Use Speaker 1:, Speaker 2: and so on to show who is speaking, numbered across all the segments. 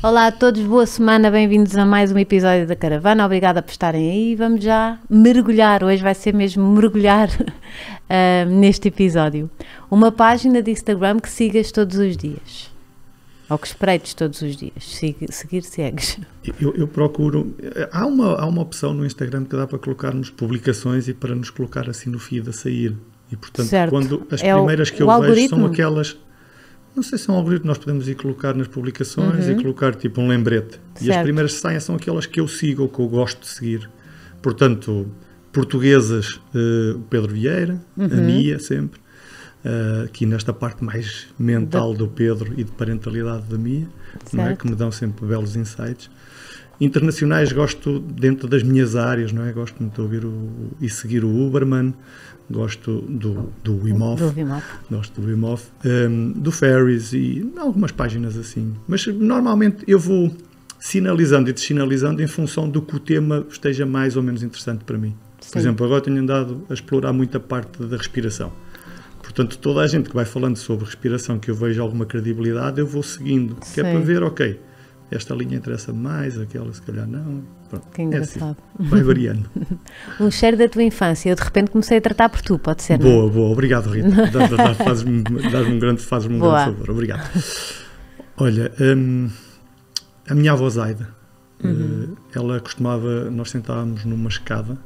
Speaker 1: Olá a todos, boa semana, bem-vindos a mais um episódio da Caravana, obrigada por estarem aí. Vamos já mergulhar, hoje vai ser mesmo mergulhar neste episódio. Uma página de Instagram que sigas todos os dias, ou que espreites todos os dias, seguir segues.
Speaker 2: Eu procuro, há uma opção no Instagram que dá para colocarmos publicações e para nos colocar assim no feed a sair. E portanto,
Speaker 1: certo.
Speaker 2: quando as primeiras que eu vejo
Speaker 1: algoritmo?
Speaker 2: são aquelas... Não sei se é um algoritmo, nós podemos ir colocar nas publicações e colocar tipo um lembrete.
Speaker 1: Certo.
Speaker 2: E as primeiras que saem são aquelas que eu sigo ou que eu gosto de seguir. Portanto, portuguesas, o Pedro Vieira, a Mia sempre, aqui nesta parte mais mental do Pedro e de parentalidade da Mia, não é? Que me dão sempre belos insights. Internacionais gosto dentro das minhas áreas, não é? Gosto muito de ouvir e seguir o Uberman. Gosto do Wim Hof, gosto do Wim Hof, do Ferris e algumas páginas assim. Mas normalmente eu vou sinalizando e dessinalizando em função do que o tema esteja mais ou menos interessante para mim. Sim. Por exemplo, agora tenho andado a explorar muito a parte da respiração. Portanto, toda a gente que vai falando sobre respiração, que eu vejo alguma credibilidade, eu vou seguindo. Sim. Que é para ver, ok, esta linha interessa mais, aquela se calhar não. Pronto,
Speaker 1: que engraçado.
Speaker 2: É assim, vai variando.
Speaker 1: Um cheiro da tua infância. Eu de repente comecei a tratar por tu, pode ser?
Speaker 2: Boa,
Speaker 1: não?
Speaker 2: Boa. Obrigado, Rita. Fazes-me um grande favor. Obrigado. Olha, a minha avó Zaida, ela costumava, nós sentávamos numa escada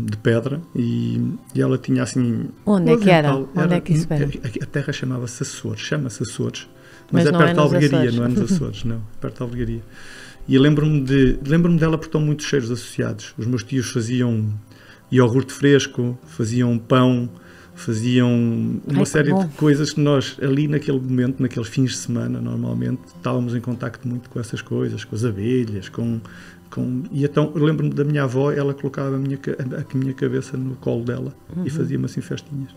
Speaker 2: de pedra e ela tinha assim...
Speaker 1: Onde é que era? Onde é que isso era?
Speaker 2: A terra chamava-se Açores, chama-se Açores. Mas é
Speaker 1: não
Speaker 2: perto
Speaker 1: é
Speaker 2: da Alvegaria,
Speaker 1: Açores.
Speaker 2: não é nos Açores, não, perto da Alvegaria. E lembro-me dela porque estão muitos cheiros associados. Os meus tios faziam iogurte fresco, faziam pão, faziam uma série de coisas que nós ali naquele momento, naqueles fins de semana, normalmente, estávamos em contacto muito com essas coisas, com as abelhas, e então eu lembro-me da minha avó, ela colocava a minha cabeça no colo dela e fazia-me assim festinhas.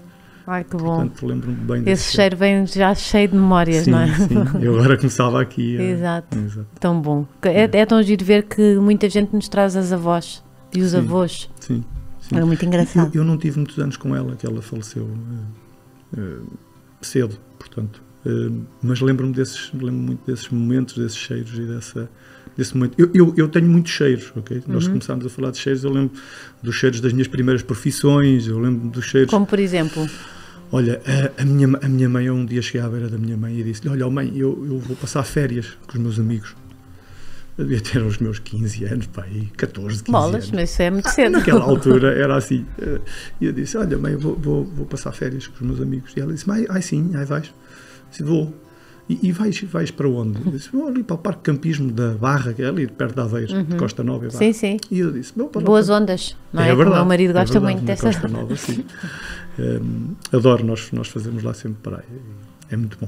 Speaker 1: Ai, que bom.
Speaker 2: Portanto, lembro-me bem
Speaker 1: desse
Speaker 2: Esse
Speaker 1: cheiro vem já cheio de memórias,
Speaker 2: sim,
Speaker 1: não é?
Speaker 2: Sim, eu agora começava aqui.
Speaker 1: Exato. Tão bom. É tão giro ver que muita gente nos traz as avós e os avós.
Speaker 2: Sim.
Speaker 1: É muito engraçado.
Speaker 2: Eu não tive muitos anos com ela, que ela faleceu cedo, portanto. Mas lembro-me muito desses momentos, desses cheiros e desse momento. Eu tenho muitos cheiros, ok? Nós começámos a falar de cheiros, eu lembro dos cheiros das minhas primeiras profissões, eu lembro dos cheiros...
Speaker 1: Como por exemplo?
Speaker 2: Olha, a minha mãe, eu um dia cheguei à beira da minha mãe e disse-lhe, olha mãe, eu vou passar férias com os meus amigos. Eu devia ter os meus 15 anos, pá, aí 14, 15 anos.
Speaker 1: Mas isso é muito cedo.
Speaker 2: Naquela altura era assim. E eu disse, olha mãe, eu vou passar férias com os meus amigos. E ela disse, sim, vais. Eu disse, vou. E vais para onde? Eu disse, vou ali para o Parque de Campismo da Barra, que é ali perto de Aveiro, de Costa Nova.
Speaker 1: Sim, sim.
Speaker 2: E eu disse,
Speaker 1: boas ondas, não é?
Speaker 2: Verdade,
Speaker 1: o meu marido gosta muito dessa.
Speaker 2: Costa Nova, sim. Adoro, nós fazemos lá sempre praia. É muito bom.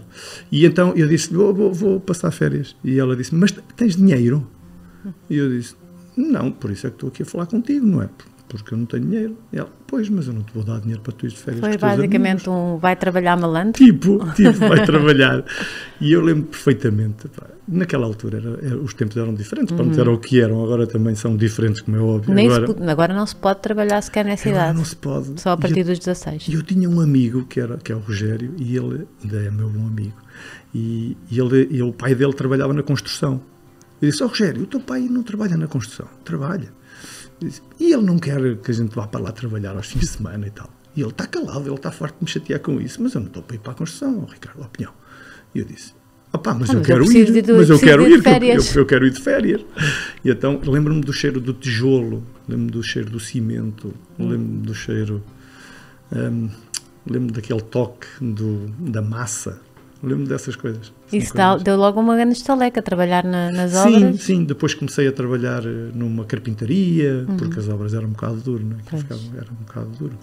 Speaker 2: E então eu disse, vou passar férias. E ela disse, mas tens dinheiro? E eu disse, não, por isso é que estou aqui a falar contigo, não é? Porque eu não tenho dinheiro. E ela, pois, mas eu não te vou dar dinheiro para tu ir de férias.
Speaker 1: Foi basicamente vai trabalhar malandro?
Speaker 2: Tipo, vai trabalhar. E eu lembro perfeitamente, pá, naquela altura os tempos eram diferentes, pronto, eram o que eram, agora também são diferentes, como é óbvio.
Speaker 1: Agora não se pode trabalhar sequer nessa idade.
Speaker 2: Não se pode.
Speaker 1: Só a partir dos 16.
Speaker 2: E eu tinha um amigo, que é o Rogério, e ele ainda é meu bom amigo, e o pai dele trabalhava na construção. Eu disse, Rogério, o teu pai não trabalha na construção? Trabalha. E ele não quer que a gente vá para lá trabalhar aos fins de semana e tal. E ele está calado, ele está farto de me chatear com isso, mas eu não estou para ir para a construção, Ricardo, opinião. E eu disse, mas eu quero ir, eu quero ir de férias. E então lembro-me do cheiro do tijolo, lembro-me do cheiro do cimento, lembro-me do cheiro, lembro-me daquele toque da massa. Lembro-me dessas coisas.
Speaker 1: Isso deu logo uma grande estaleca, trabalhar nas obras?
Speaker 2: Sim, depois comecei a trabalhar numa carpintaria, porque as obras eram um bocado duro, não é? Era um bocado duro.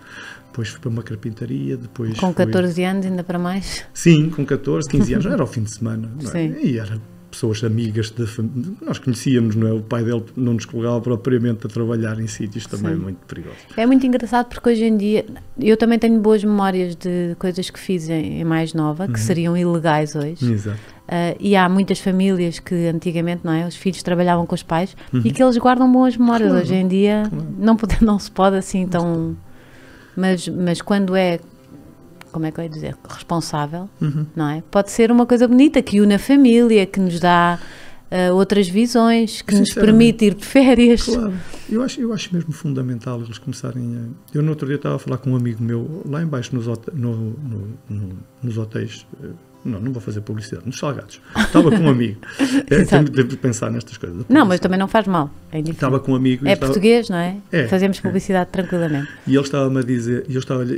Speaker 2: Depois fui para uma carpintaria, depois...
Speaker 1: Com 14 anos, ainda para mais?
Speaker 2: Sim, com 14, 15 anos, era ao fim de semana, não é?
Speaker 1: Sim.
Speaker 2: E era pessoas amigas da família, nós conhecíamos, não é? O pai dele não nos colocava propriamente a trabalhar em sítios também muito perigosos.
Speaker 1: É muito engraçado porque hoje em dia, eu também tenho boas memórias de coisas que fiz em mais nova, que seriam ilegais hoje.
Speaker 2: Exato.
Speaker 1: E há muitas famílias que antigamente, não é? Os filhos trabalhavam com os pais e que eles guardam boas memórias. Claro, hoje em dia não se pode assim tão... Mas quando é como é que eu ia dizer, responsável, não é? Pode ser uma coisa bonita, que une a família, que nos dá outras visões, que nos permite ir de férias.
Speaker 2: Claro, eu acho mesmo fundamental eles começarem a... Eu no outro dia estava a falar com um amigo meu, lá em baixo nos hotéis... Não vou fazer publicidade, nos Salgados. Estava com um amigo. Temos de pensar nestas coisas.
Speaker 1: Não, mas também não faz mal. É
Speaker 2: estava com um amigo.
Speaker 1: Português, não é? Fazemos publicidade tranquilamente.
Speaker 2: E ele estava-me a dizer, e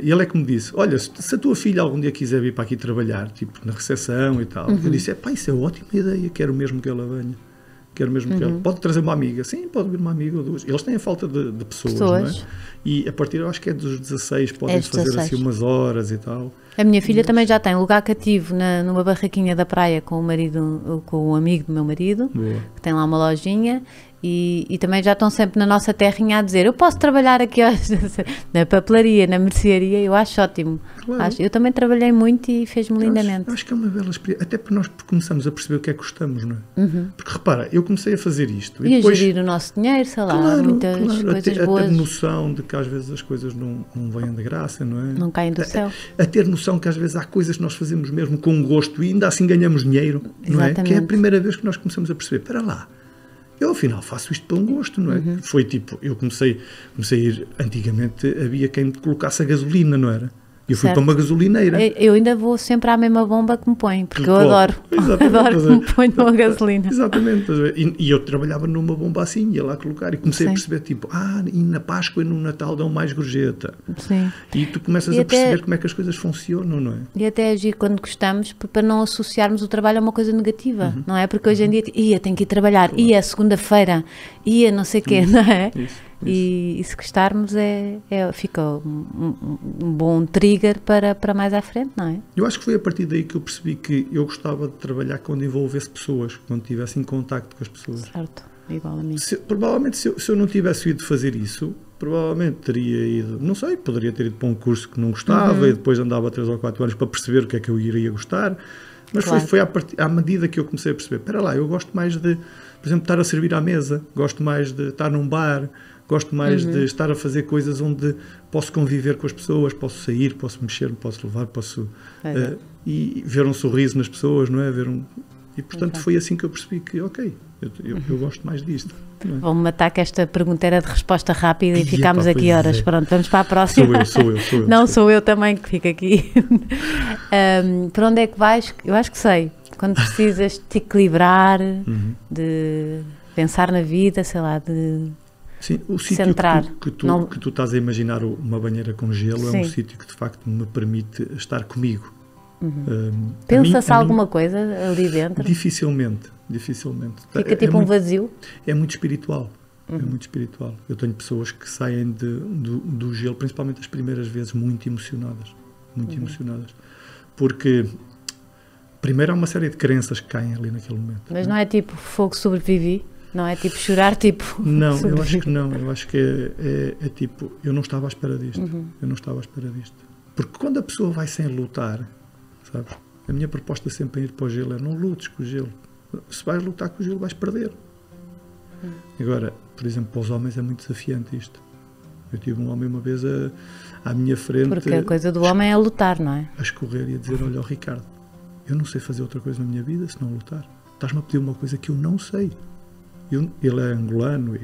Speaker 2: ele é que me disse, olha, se a tua filha algum dia quiser vir para aqui trabalhar, tipo na recepção e tal, eu disse, isso é ótima ideia, quero mesmo que ela venha. Quero mesmo que ela... Pode trazer uma amiga. Sim, pode vir uma amiga ou duas. Eles têm a falta de pessoas, não é? E a partir, eu acho que é dos 16, podem fazer assim umas horas e tal.
Speaker 1: A minha filha também já tem lugar cativo numa barraquinha da praia com o marido, com o amigo do meu marido, que tem lá uma lojinha, e também já estão sempre na nossa terrinha a dizer, eu posso trabalhar aqui na papelaria, na mercearia, eu acho ótimo.
Speaker 2: Claro.
Speaker 1: Eu também trabalhei muito e fez-me lindamente.
Speaker 2: Acho que é uma bela experiência, até porque nós começamos a perceber o que é que gostamos, não é? Porque repara, eu comecei a fazer isto.
Speaker 1: E depois, a gerir o nosso dinheiro, sei lá, muitas coisas boas.
Speaker 2: A ter noção de que às vezes as coisas não vêm de graça, não é?
Speaker 1: Não caem do céu.
Speaker 2: A ter noção que às vezes há coisas que nós fazemos mesmo com gosto e ainda assim ganhamos dinheiro, não é? Que é a primeira vez que nós começamos a perceber, espera lá, eu afinal faço isto por um gosto, não é? Foi tipo, eu comecei a ir, antigamente havia quem me colocasse a gasolina, não era? Eu fui para uma gasolineira.
Speaker 1: Eu ainda vou sempre à mesma bomba que me põe, porque eu adoro que me ponham a gasolina.
Speaker 2: Exatamente. E eu trabalhava numa bomba assim, ia lá colocar e comecei a perceber, tipo, e na Páscoa e no Natal dão mais gorjeta.
Speaker 1: Sim.
Speaker 2: E tu começas a perceber como é que as coisas funcionam, não é?
Speaker 1: E até agir quando gostamos, para não associarmos o trabalho a uma coisa negativa, não é? Porque hoje em dia, tenho que ir trabalhar, segunda-feira, não sei o quê, não é?
Speaker 2: Isso.
Speaker 1: E se gostarmos fica um bom trigger para mais à frente, não é?
Speaker 2: Eu acho que foi a partir daí que eu percebi que eu gostava de trabalhar quando envolvesse pessoas, quando estivesse em contacto com as pessoas.
Speaker 1: Certo, igual a mim.
Speaker 2: Provavelmente se eu não tivesse ido fazer isso, provavelmente teria ido, não sei, poderia ter ido para um curso que não gostava e depois andava 3 ou 4 anos para perceber o que é que eu iria gostar. Mas foi à medida que eu comecei a perceber, espera lá, eu gosto mais de, por exemplo, estar a servir à mesa, gosto mais de estar num bar, gosto mais de estar a fazer coisas onde posso conviver com as pessoas, posso sair, posso mexer, posso levar, posso... e ver um sorriso nas pessoas, não é? E, portanto, foi assim que eu percebi que, ok, eu gosto mais disto. É?
Speaker 1: Vou-me matar que esta pergunta era de resposta rápida e ficámos aqui horas. Pronto, vamos para a próxima.
Speaker 2: Sou eu.
Speaker 1: Não, sou eu também que fico aqui. Para onde é que vais? Eu acho que sei. Quando precisas de te equilibrar, de pensar na vida, sei lá, de...
Speaker 2: Sim, o sítio que tu estás a imaginar uma banheira com gelo é um sítio que de facto me permite estar comigo.
Speaker 1: Pensa-se alguma coisa ali dentro?
Speaker 2: Dificilmente.
Speaker 1: Fica tipo um vazio?
Speaker 2: É muito espiritual. É muito espiritual. Eu tenho pessoas que saem do gelo, principalmente as primeiras vezes, muito emocionadas. Muito emocionadas. Porque... Primeiro há uma série de crenças que caem ali naquele momento.
Speaker 1: Mas não é tipo fogo sobrevivi? Não é tipo chorar, tipo...
Speaker 2: Não, eu acho que não. Eu acho que é tipo, eu não estava à espera disto. Eu não estava à espera disto. Porque quando a pessoa vai sem lutar, sabes? A minha proposta sempre em ir para o gelo é não lutes com o gelo. Se vais lutar com o gelo, vais perder. Agora, por exemplo, para os homens é muito desafiante isto. Eu tive um homem uma vez à minha frente...
Speaker 1: Porque a coisa do homem é lutar, não é?
Speaker 2: A escorrer e a dizer, olha, Ricardo, eu não sei fazer outra coisa na minha vida senão lutar. Estás-me a pedir uma coisa que eu não sei. Ele é angolano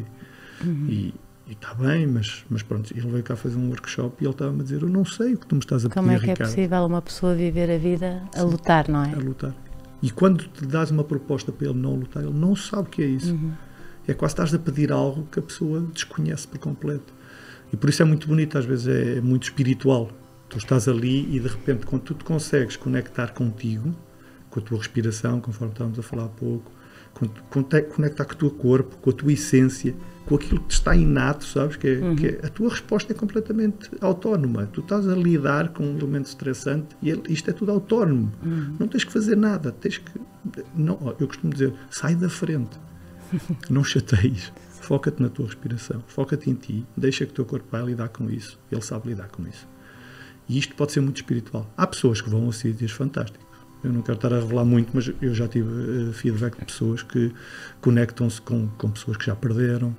Speaker 2: e está bem, mas pronto, ele veio cá fazer um workshop e ele estava-me a dizer, eu não sei o que tu me estás a pedir,
Speaker 1: Como é que
Speaker 2: Ricardo.
Speaker 1: É possível uma pessoa viver a vida a lutar, não é?
Speaker 2: A lutar. E quando te dás uma proposta para ele não lutar, ele não sabe o que é isso. É quase estás a pedir algo que a pessoa desconhece por completo. E por isso é muito bonito, às vezes é muito espiritual. Tu estás ali e de repente, quando tu te consegues conectar contigo, com a tua respiração, conforme estávamos a falar há pouco, conectar com o teu corpo, com a tua essência, com aquilo que te está inato, sabes? Que a tua resposta é completamente autónoma. Tu estás a lidar com um elemento estressante e isto é tudo autónomo. Não tens que fazer nada. Eu costumo dizer, sai da frente. Não chateies. Foca-te na tua respiração. Foca-te em ti. Deixa que o teu corpo vai lidar com isso. Ele sabe lidar com isso. E isto pode ser muito espiritual. Há pessoas que vão a sítios fantásticos. Eu não quero estar a revelar muito, mas eu já tive feedback de pessoas que conectam-se com pessoas que já perderam,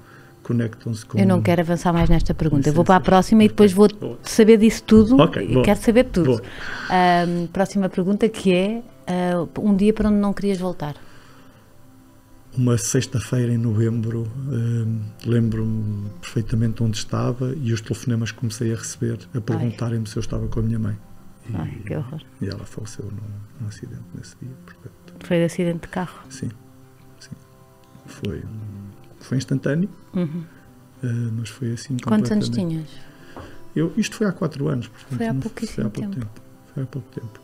Speaker 2: conectam-se com...
Speaker 1: Eu não quero avançar mais nesta pergunta. Eu vou
Speaker 2: essências.
Speaker 1: para a próxima e depois vou saber disso tudo.
Speaker 2: Ok, boa.
Speaker 1: Quero saber tudo.
Speaker 2: Boa.
Speaker 1: Próxima pergunta, que é um dia para onde não querias voltar.
Speaker 2: Uma sexta-feira em novembro, lembro-me perfeitamente onde estava e os telefonemas que comecei a receber a perguntarem-me se eu estava com a minha mãe.
Speaker 1: Ai, que horror.
Speaker 2: E ela faleceu num acidente nesse dia. Portanto,
Speaker 1: Foi de acidente de carro?
Speaker 2: sim. Foi instantâneo, mas foi assim
Speaker 1: Quantos anos
Speaker 2: completamente.
Speaker 1: tinhas?
Speaker 2: Isto foi há 4 anos. Portanto,
Speaker 1: Foi há
Speaker 2: não-
Speaker 1: pouquíssimo
Speaker 2: foi há pouco
Speaker 1: tempo.
Speaker 2: Foi há pouco tempo.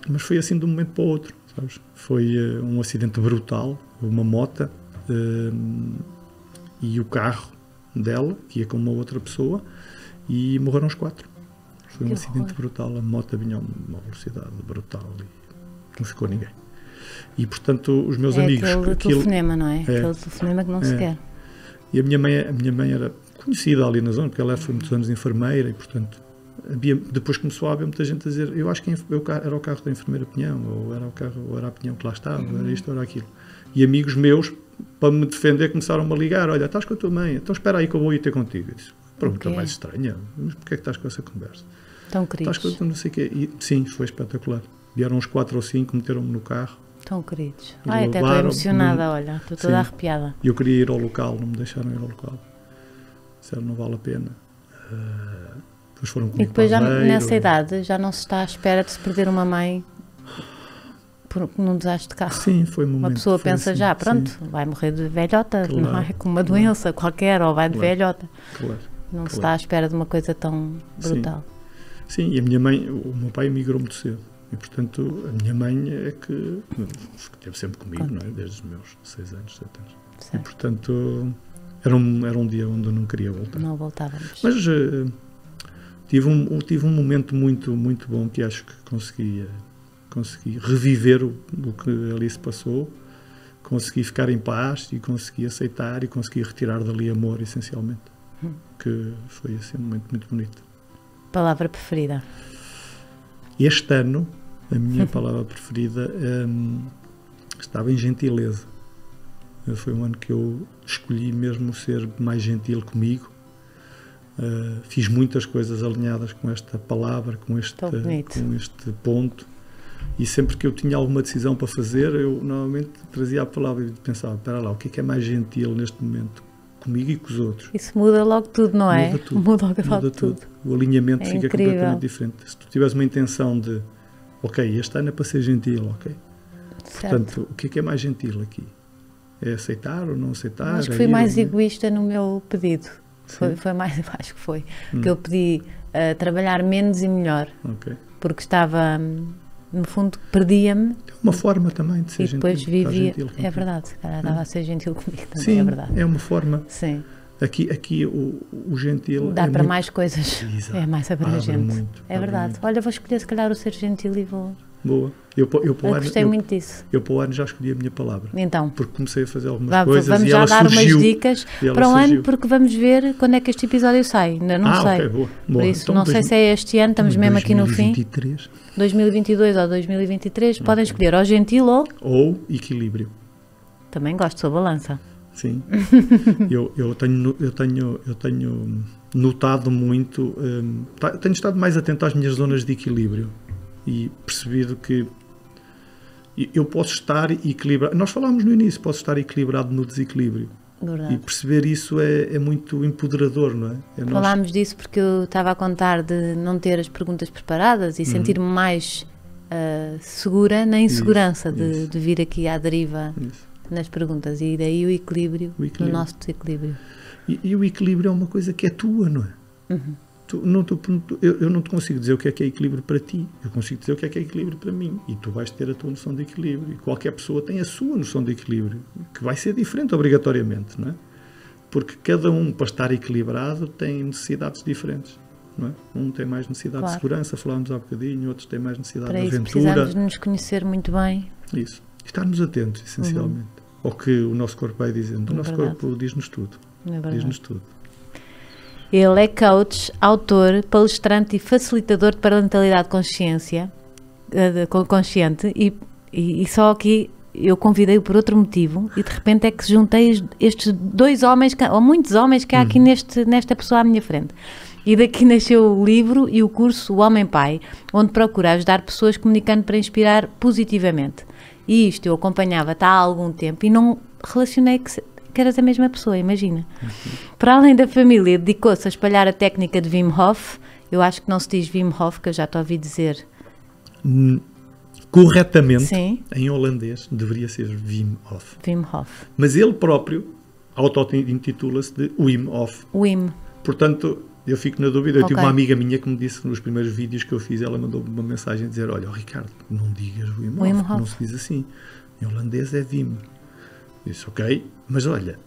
Speaker 2: Mas foi assim de um momento para o outro, sabes? Foi um acidente brutal, uma mota e o carro dela, que ia com uma outra pessoa, e morreram os 4. Foi um
Speaker 1: Que
Speaker 2: acidente
Speaker 1: horror.
Speaker 2: brutal, a moto vinha a uma velocidade brutal e não ficou ninguém. E portanto, os meus amigos...
Speaker 1: Aquele telefonema, não é?
Speaker 2: É.
Speaker 1: Aquele telefonema que não se quer.
Speaker 2: E a minha mãe era conhecida ali na zona, porque ela foi muitos anos enfermeira e, portanto, depois começou a haver muita gente a dizer, eu acho que era o carro da enfermeira Pinhão, ou era a Pinhão que lá estava, ou era isto, ou era aquilo. E amigos meus, para me defender, começaram-me a ligar, olha, estás com a tua mãe, então espera aí que eu vou ir ter contigo. Eu disse, pergunta
Speaker 1: Ok.
Speaker 2: mais estranha, mas porquê é que estás com essa conversa?
Speaker 1: Tão
Speaker 2: Estás
Speaker 1: queridos.
Speaker 2: com não sei o quê. E, sim, foi espetacular. Vieram uns 4 ou 5, meteram-me no carro.
Speaker 1: Tão queridos.
Speaker 2: E
Speaker 1: Ai, até estou
Speaker 2: levaram-me-
Speaker 1: emocionada, olha. Estou toda
Speaker 2: Sim.
Speaker 1: arrepiada.
Speaker 2: E eu queria ir ao local, não me deixaram ir ao local. Disseram, não vale a pena. Depois foram
Speaker 1: E
Speaker 2: comigo
Speaker 1: depois, já
Speaker 2: para Aveiro.
Speaker 1: nessa idade, já não se está à espera de se perder uma mãe num desastre de carro.
Speaker 2: Sim, foi um momento.
Speaker 1: Uma pessoa
Speaker 2: foi
Speaker 1: pensa
Speaker 2: assim,
Speaker 1: já, pronto,
Speaker 2: sim,
Speaker 1: vai morrer de velhota,
Speaker 2: Claro,
Speaker 1: não é? Com uma doença qualquer, ou vai de
Speaker 2: Claro.
Speaker 1: velhota.
Speaker 2: claro.
Speaker 1: Não se
Speaker 2: Claro.
Speaker 1: está à espera de uma coisa tão brutal.
Speaker 2: Sim, e a minha mãe, o meu pai emigrou muito cedo. E, portanto, a minha mãe é que esteve sempre comigo, não é? Desde os meus 6 anos, 7 anos. E,
Speaker 1: Certo.
Speaker 2: portanto, era um dia onde eu não queria voltar.
Speaker 1: Não voltávamos.
Speaker 2: Mas tive um momento muito, muito bom que acho que consegui reviver o que ali se passou, consegui ficar em paz e consegui aceitar e consegui retirar dali amor, essencialmente. Que foi assim um momento muito bonito.
Speaker 1: Palavra preferida?
Speaker 2: Este ano, a minha palavra preferida estava em gentileza. Foi um ano que eu escolhi mesmo ser mais gentil comigo. Fiz muitas coisas alinhadas com esta palavra, com este ponto. E sempre que eu tinha alguma decisão para fazer, eu normalmente trazia a palavra e pensava, espera lá, o que é mais gentil neste momento? Comigo e com os outros.
Speaker 1: Isso muda logo tudo, não é?
Speaker 2: Muda tudo.
Speaker 1: Muda logo
Speaker 2: Muda
Speaker 1: tudo.
Speaker 2: O alinhamento
Speaker 1: É
Speaker 2: fica
Speaker 1: incrível.
Speaker 2: completamente diferente. Se tu tiveres uma intenção de, ok, este ano é para ser gentil, ok.
Speaker 1: Certo.
Speaker 2: Portanto, o que é mais gentil aqui? É aceitar ou não aceitar?
Speaker 1: Acho que
Speaker 2: É
Speaker 1: fui
Speaker 2: ir
Speaker 1: mais
Speaker 2: ou não?
Speaker 1: egoísta no meu pedido. Foi mais, acho que foi. Que eu pedi trabalhar menos e melhor.
Speaker 2: Ok.
Speaker 1: Porque estava, no fundo, perdia-me
Speaker 2: É uma forma também de ser
Speaker 1: e
Speaker 2: gentil.
Speaker 1: depois
Speaker 2: estar
Speaker 1: vivia.
Speaker 2: gentil
Speaker 1: É
Speaker 2: contigo.
Speaker 1: verdade, se calhar estava a ser gentil comigo também,
Speaker 2: Sim,
Speaker 1: é verdade.
Speaker 2: é uma forma.
Speaker 1: Sim.
Speaker 2: Aqui o gentil
Speaker 1: Dá
Speaker 2: é
Speaker 1: para
Speaker 2: muito...
Speaker 1: mais coisas.
Speaker 2: Exato.
Speaker 1: É mais abrangente.
Speaker 2: Abre muito,
Speaker 1: É
Speaker 2: abre
Speaker 1: verdade.
Speaker 2: muito.
Speaker 1: Olha, vou escolher se calhar o ser gentil e vou.
Speaker 2: Boa. Eu para o
Speaker 1: Eu
Speaker 2: ano,
Speaker 1: gostei muito disso.
Speaker 2: eu para o ano já escolhi a minha palavra.
Speaker 1: Então,
Speaker 2: Porque comecei a fazer algumas coisas
Speaker 1: vamos
Speaker 2: e
Speaker 1: já
Speaker 2: ela
Speaker 1: dar
Speaker 2: surgiu.
Speaker 1: umas dicas
Speaker 2: E ela
Speaker 1: para o ano,
Speaker 2: surgiu.
Speaker 1: porque vamos ver quando é que este episódio sai. Ainda não sei.
Speaker 2: Ok, boa.
Speaker 1: Por
Speaker 2: Boa.
Speaker 1: isso,
Speaker 2: Então,
Speaker 1: não sei se é este ano, estamos mesmo aqui no fim.
Speaker 2: 2023.
Speaker 1: 2022 ou 2023, podem escolher ou gentil
Speaker 2: Ou equilíbrio.
Speaker 1: também gosto, sou balança.
Speaker 2: Sim. eu tenho notado muito, tenho estado mais atento às minhas zonas de equilíbrio e percebido que eu posso estar equilibrado. Nós falámos no início, posso estar equilibrado no desequilíbrio.
Speaker 1: Verdade.
Speaker 2: E perceber isso é muito empoderador, não é? Nós-
Speaker 1: Falámos disso porque eu estava a contar de não ter as perguntas preparadas e sentir-me mais segura na insegurança
Speaker 2: isso.
Speaker 1: de vir aqui à deriva
Speaker 2: Isso.
Speaker 1: nas perguntas. E daí o equilíbrio,
Speaker 2: O equilíbrio.
Speaker 1: no nosso desequilíbrio.
Speaker 2: E o equilíbrio é uma coisa que é tua, não é? Eu não te consigo dizer o que é equilíbrio para ti. Eu consigo dizer o que é equilíbrio para mim. E tu vais ter a tua noção de equilíbrio. E qualquer pessoa tem a sua noção de equilíbrio, que vai ser diferente obrigatoriamente, não é? Porque cada um, para estar equilibrado, tem necessidades diferentes, não é? Um tem mais necessidade
Speaker 1: Claro.
Speaker 2: de segurança, falámos há bocadinho, outros têm mais necessidade
Speaker 1: Para
Speaker 2: de
Speaker 1: isso
Speaker 2: aventura.
Speaker 1: precisamos de nos conhecer muito bem.
Speaker 2: Isso. Estarmos atentos, essencialmente, ao que o nosso corpo vai dizendo. O
Speaker 1: É
Speaker 2: nosso
Speaker 1: verdade.
Speaker 2: corpo diz-nos tudo.
Speaker 1: Não é verdade?
Speaker 2: Diz-nos tudo.
Speaker 1: Ele é coach, autor, palestrante e facilitador de parentalidade consciente e só aqui eu convidei-o por outro motivo e de repente é que se juntei estes dois homens, ou muitos homens que há aqui nesta pessoa à minha frente. E daqui nasceu o livro e o curso O Homem Pai, onde procura ajudar pessoas comunicando para inspirar positivamente. E isto eu acompanhava-te há algum tempo e não relacionei que eras a mesma pessoa, imagina. Para além da família, dedicou-se a espalhar a técnica de Wim Hof. Eu acho que não se diz Wim Hof, que eu já te ouvi dizer.
Speaker 2: Corretamente,
Speaker 1: Sim.
Speaker 2: em holandês, deveria ser Wim Hof.
Speaker 1: Wim Hof.
Speaker 2: Mas ele próprio auto-intitula-se de Wim Hof.
Speaker 1: Wim.
Speaker 2: Portanto, eu fico na dúvida. Eu tive
Speaker 1: Ok.
Speaker 2: uma amiga minha que me disse nos primeiros vídeos que eu fiz, ela mandou-me uma mensagem a dizer: olha, Ricardo, não digas Wim Hof,
Speaker 1: Wim
Speaker 2: que
Speaker 1: Hof.
Speaker 2: não se diz assim. Em holandês é Wim. Eu disse, ok, mas olha,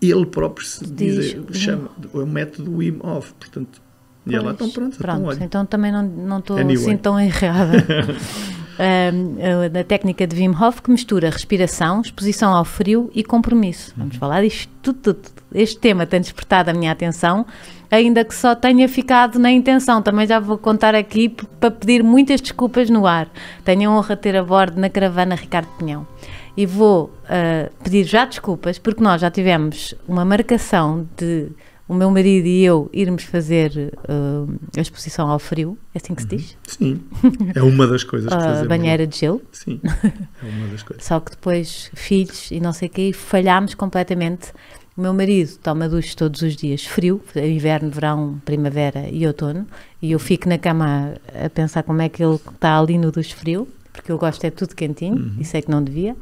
Speaker 2: ele próprio se diz, chama, é o método Wim Hof, portanto, e ela, então pronto, então olha.
Speaker 1: Então também não estou
Speaker 2: Anyway.
Speaker 1: assim tão errada. Da técnica de Wim Hof, que mistura respiração, exposição ao frio e compromisso. Vamos falar disto tudo. Este tema tem despertado a minha atenção, ainda que só tenha ficado na intenção. Também já vou contar aqui para pedir muitas desculpas no ar. Tenho a honra de ter a bordo na caravana Ricardo Pinhão. E vou pedir já desculpas, porque nós já tivemos uma marcação de o meu marido e eu irmos fazer a exposição ao frio, é assim que se diz?
Speaker 2: Sim, é uma das coisas que
Speaker 1: A
Speaker 2: fazemos.
Speaker 1: banheira de gelo.
Speaker 2: Sim, é uma das coisas.
Speaker 1: Só que depois, filhos e não sei o quê, falhámos completamente. O meu marido toma duche todos os dias frio, inverno, verão, primavera e outono, e eu fico na cama a pensar como é que ele está ali no duche frio, porque eu gosto é tudo quentinho, e sei que não devia,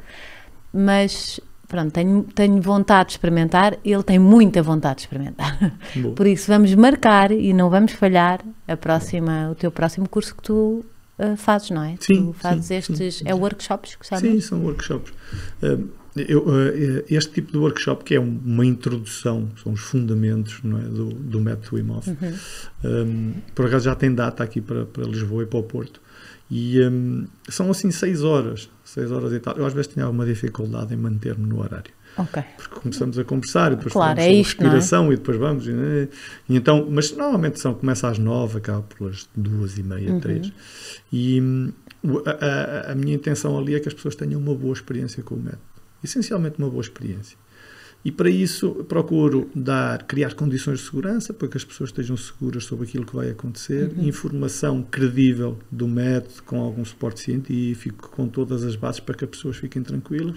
Speaker 1: mas pronto, tenho vontade de experimentar, ele tem muita vontade de experimentar.
Speaker 2: Boa.
Speaker 1: Por isso vamos marcar e não vamos falhar o teu próximo curso que tu fazes, não é?
Speaker 2: Sim,
Speaker 1: Tu fazes
Speaker 2: sim,
Speaker 1: estes,
Speaker 2: sim.
Speaker 1: é workshops que chamam?
Speaker 2: Sim, são workshops. Este tipo de workshop, que é uma introdução, são os fundamentos, não é, do método Wim Hof. Por acaso já tem data aqui para Lisboa e para o Porto. E são assim 6 horas e tal. Eu às vezes tinha alguma dificuldade em manter-me no horário.
Speaker 1: Ok.
Speaker 2: Porque começamos a conversar e depois
Speaker 1: Claro,
Speaker 2: falamos
Speaker 1: é
Speaker 2: sobre
Speaker 1: isto, não é?
Speaker 2: respiração e depois vamos. E então, mas normalmente começa às 9, acaba pelas 2h30, 3. E a minha intenção ali é que as pessoas tenham uma boa experiência com o método. Essencialmente uma boa experiência. E para isso procuro criar condições de segurança para que as pessoas estejam seguras sobre aquilo que vai acontecer, informação credível do método, com algum suporte científico, com todas as bases para que as pessoas fiquem tranquilas.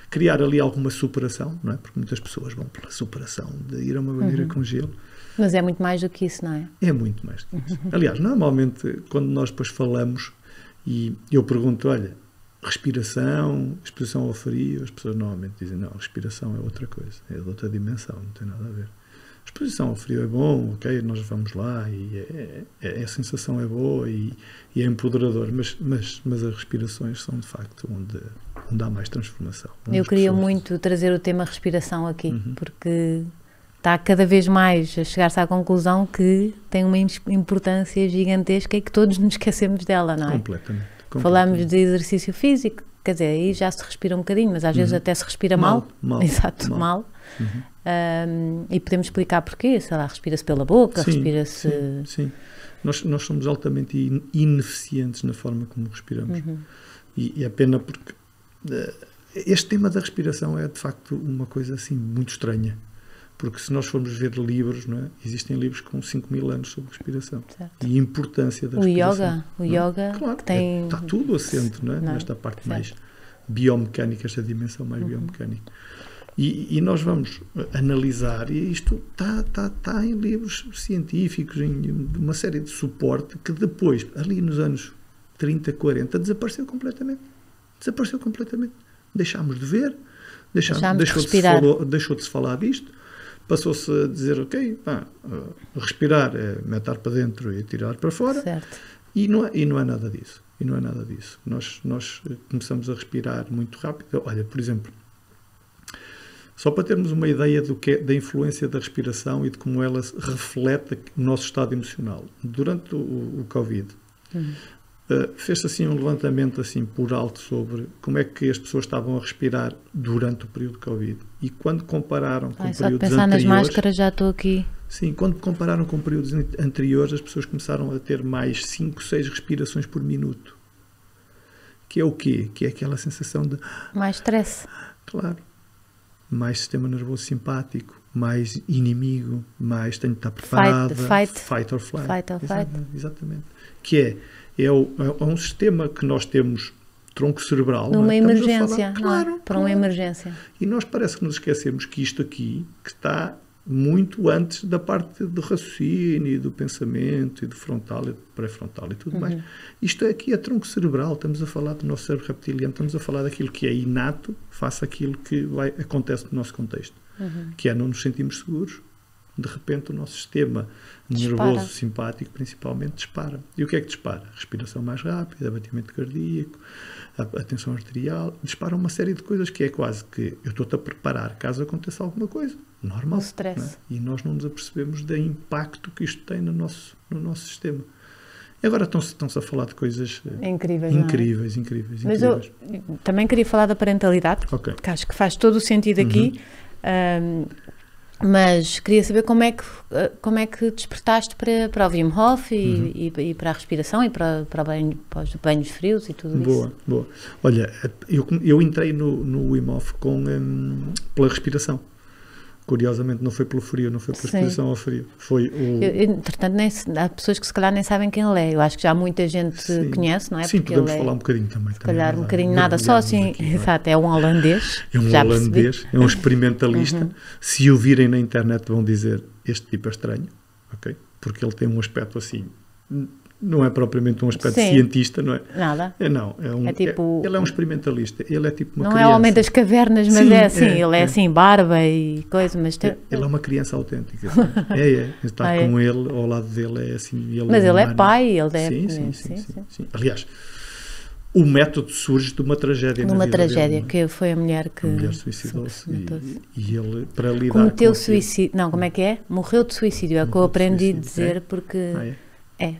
Speaker 2: Criar ali alguma superação, não é? Porque muitas pessoas vão pela superação de ir a uma banheira com gelo.
Speaker 1: Mas é muito mais do que isso, não é?
Speaker 2: É muito mais do que isso. Aliás, normalmente, quando nós depois falamos e eu pergunto, olha, respiração, exposição ao frio, as pessoas normalmente dizem, não, respiração é outra coisa, é de outra dimensão, não tem nada a ver. Exposição ao frio é bom, ok, nós vamos lá e a sensação é boa e é empoderador, mas as respirações são de facto onde há mais transformação.
Speaker 1: Eu queria muito trazer o tema respiração aqui, porque está cada vez mais a chegar-se à conclusão que tem uma importância gigantesca e que todos nos esquecemos dela, não é?
Speaker 2: Completamente.
Speaker 1: Falamos de exercício físico, quer dizer, aí já se respira um bocadinho, mas às vezes até se respira mal.
Speaker 2: Mal.
Speaker 1: Mal. E podemos explicar porquê, sei lá, respira-se pela boca,
Speaker 2: Sim,
Speaker 1: respira-se...
Speaker 2: Sim. Nós somos altamente ineficientes na forma como respiramos. E é pena porque este tema da respiração é de facto uma coisa assim muito estranha. Porque se nós formos ver livros, não é? Existem livros com 5.000 anos sobre respiração.
Speaker 1: Certo.
Speaker 2: E a importância da respiração.
Speaker 1: O yoga
Speaker 2: claro,
Speaker 1: que tem...
Speaker 2: está tudo assente, não é? Nesta parte mais biomecânica, esta dimensão mais biomecânica. E nós vamos analisar, e isto está em livros científicos, em uma série de suporte, que depois, ali nos anos 30, 40, desapareceu completamente. Deixámos de ver, deixou de se falar disto. Passou-se a dizer, ok, respirar é meter para dentro e tirar para fora.
Speaker 1: Certo.
Speaker 2: E não é nada disso. Nós começamos a respirar muito rápido. Olha, por exemplo, só para termos uma ideia da influência da respiração e de como ela reflete o nosso estado emocional. Durante o Covid, fez-se assim um levantamento assim por alto sobre como é que as pessoas estavam a respirar durante o período de Covid. E quando compararam com períodos anteriores...
Speaker 1: Só de pensar nas máscaras já estou aqui.
Speaker 2: Sim, quando compararam com períodos anteriores, as pessoas começaram a ter mais 5, 6 respirações por minuto. que é o quê? Que é aquela sensação de...
Speaker 1: Mais stress.
Speaker 2: Claro. Mais sistema nervoso simpático, mais inimigo, mais tenho de estar preparada. Fight or flight.
Speaker 1: Fight or flight.
Speaker 2: Exatamente. Que é um sistema que nós temos tronco cerebral.
Speaker 1: Numa emergência,
Speaker 2: claro,
Speaker 1: para uma emergência.
Speaker 2: E nós parece que nos esquecemos que isto aqui, que está muito antes da parte do raciocínio e do pensamento e do frontal e do pré-frontal e tudo mais. Isto aqui é tronco cerebral, estamos a falar do nosso cérebro reptiliano, estamos a falar daquilo que é inato face àquilo que acontece no nosso contexto, que é não nos sentimos seguros, de repente o nosso sistema nervoso simpático principalmente dispara. E o que é que dispara? Respiração mais rápida, batimento cardíaco, a tensão arterial, dispara uma série de coisas que é quase que eu estou-te a preparar caso aconteça alguma coisa. Normal.
Speaker 1: O stress.
Speaker 2: E nós não nos apercebemos do impacto que isto tem no nosso sistema. E agora estão-se a falar de coisas incríveis.
Speaker 1: Mas eu também queria falar da parentalidade, que acho que faz todo o sentido aqui. Mas queria saber como é que despertaste para o Wim Hof e para a respiração e para os banhos frios e tudo isso.
Speaker 2: Boa. Olha, eu entrei no Wim Hof pela respiração. Curiosamente não foi pelo frio, não foi pela exposição ao frio.
Speaker 1: Entretanto, há pessoas que se calhar nem sabem quem ele é. Eu acho que já muita gente conhece, não é?
Speaker 2: Sim, porque podemos falar um bocadinho também.
Speaker 1: Se calhar um bocadinho nada, só assim. Exato, é um holandês.
Speaker 2: É um holandês, é um experimentalista. Se o virem na internet vão dizer, este tipo é estranho, ok? Porque ele tem um aspecto assim... Não é propriamente um aspecto cientista, não é?
Speaker 1: Nada.
Speaker 2: Ele é um experimentalista. Ele é tipo uma
Speaker 1: criança. Não é o homem das cavernas, mas ele é assim, barba e coisa. Mas
Speaker 2: ele é uma criança autêntica. Estar com ele, ao lado dele, é assim.
Speaker 1: Mas ele é pai, ele é...
Speaker 2: Sim. Aliás, o método surge de uma tragédia.
Speaker 1: De uma tragédia, que foi a mulher que...
Speaker 2: A mulher suicidou-se. E ele, para lidar
Speaker 1: cometeu suicídio. Não, como é que é? Morreu de suicídio. É o que eu aprendi a dizer, porque...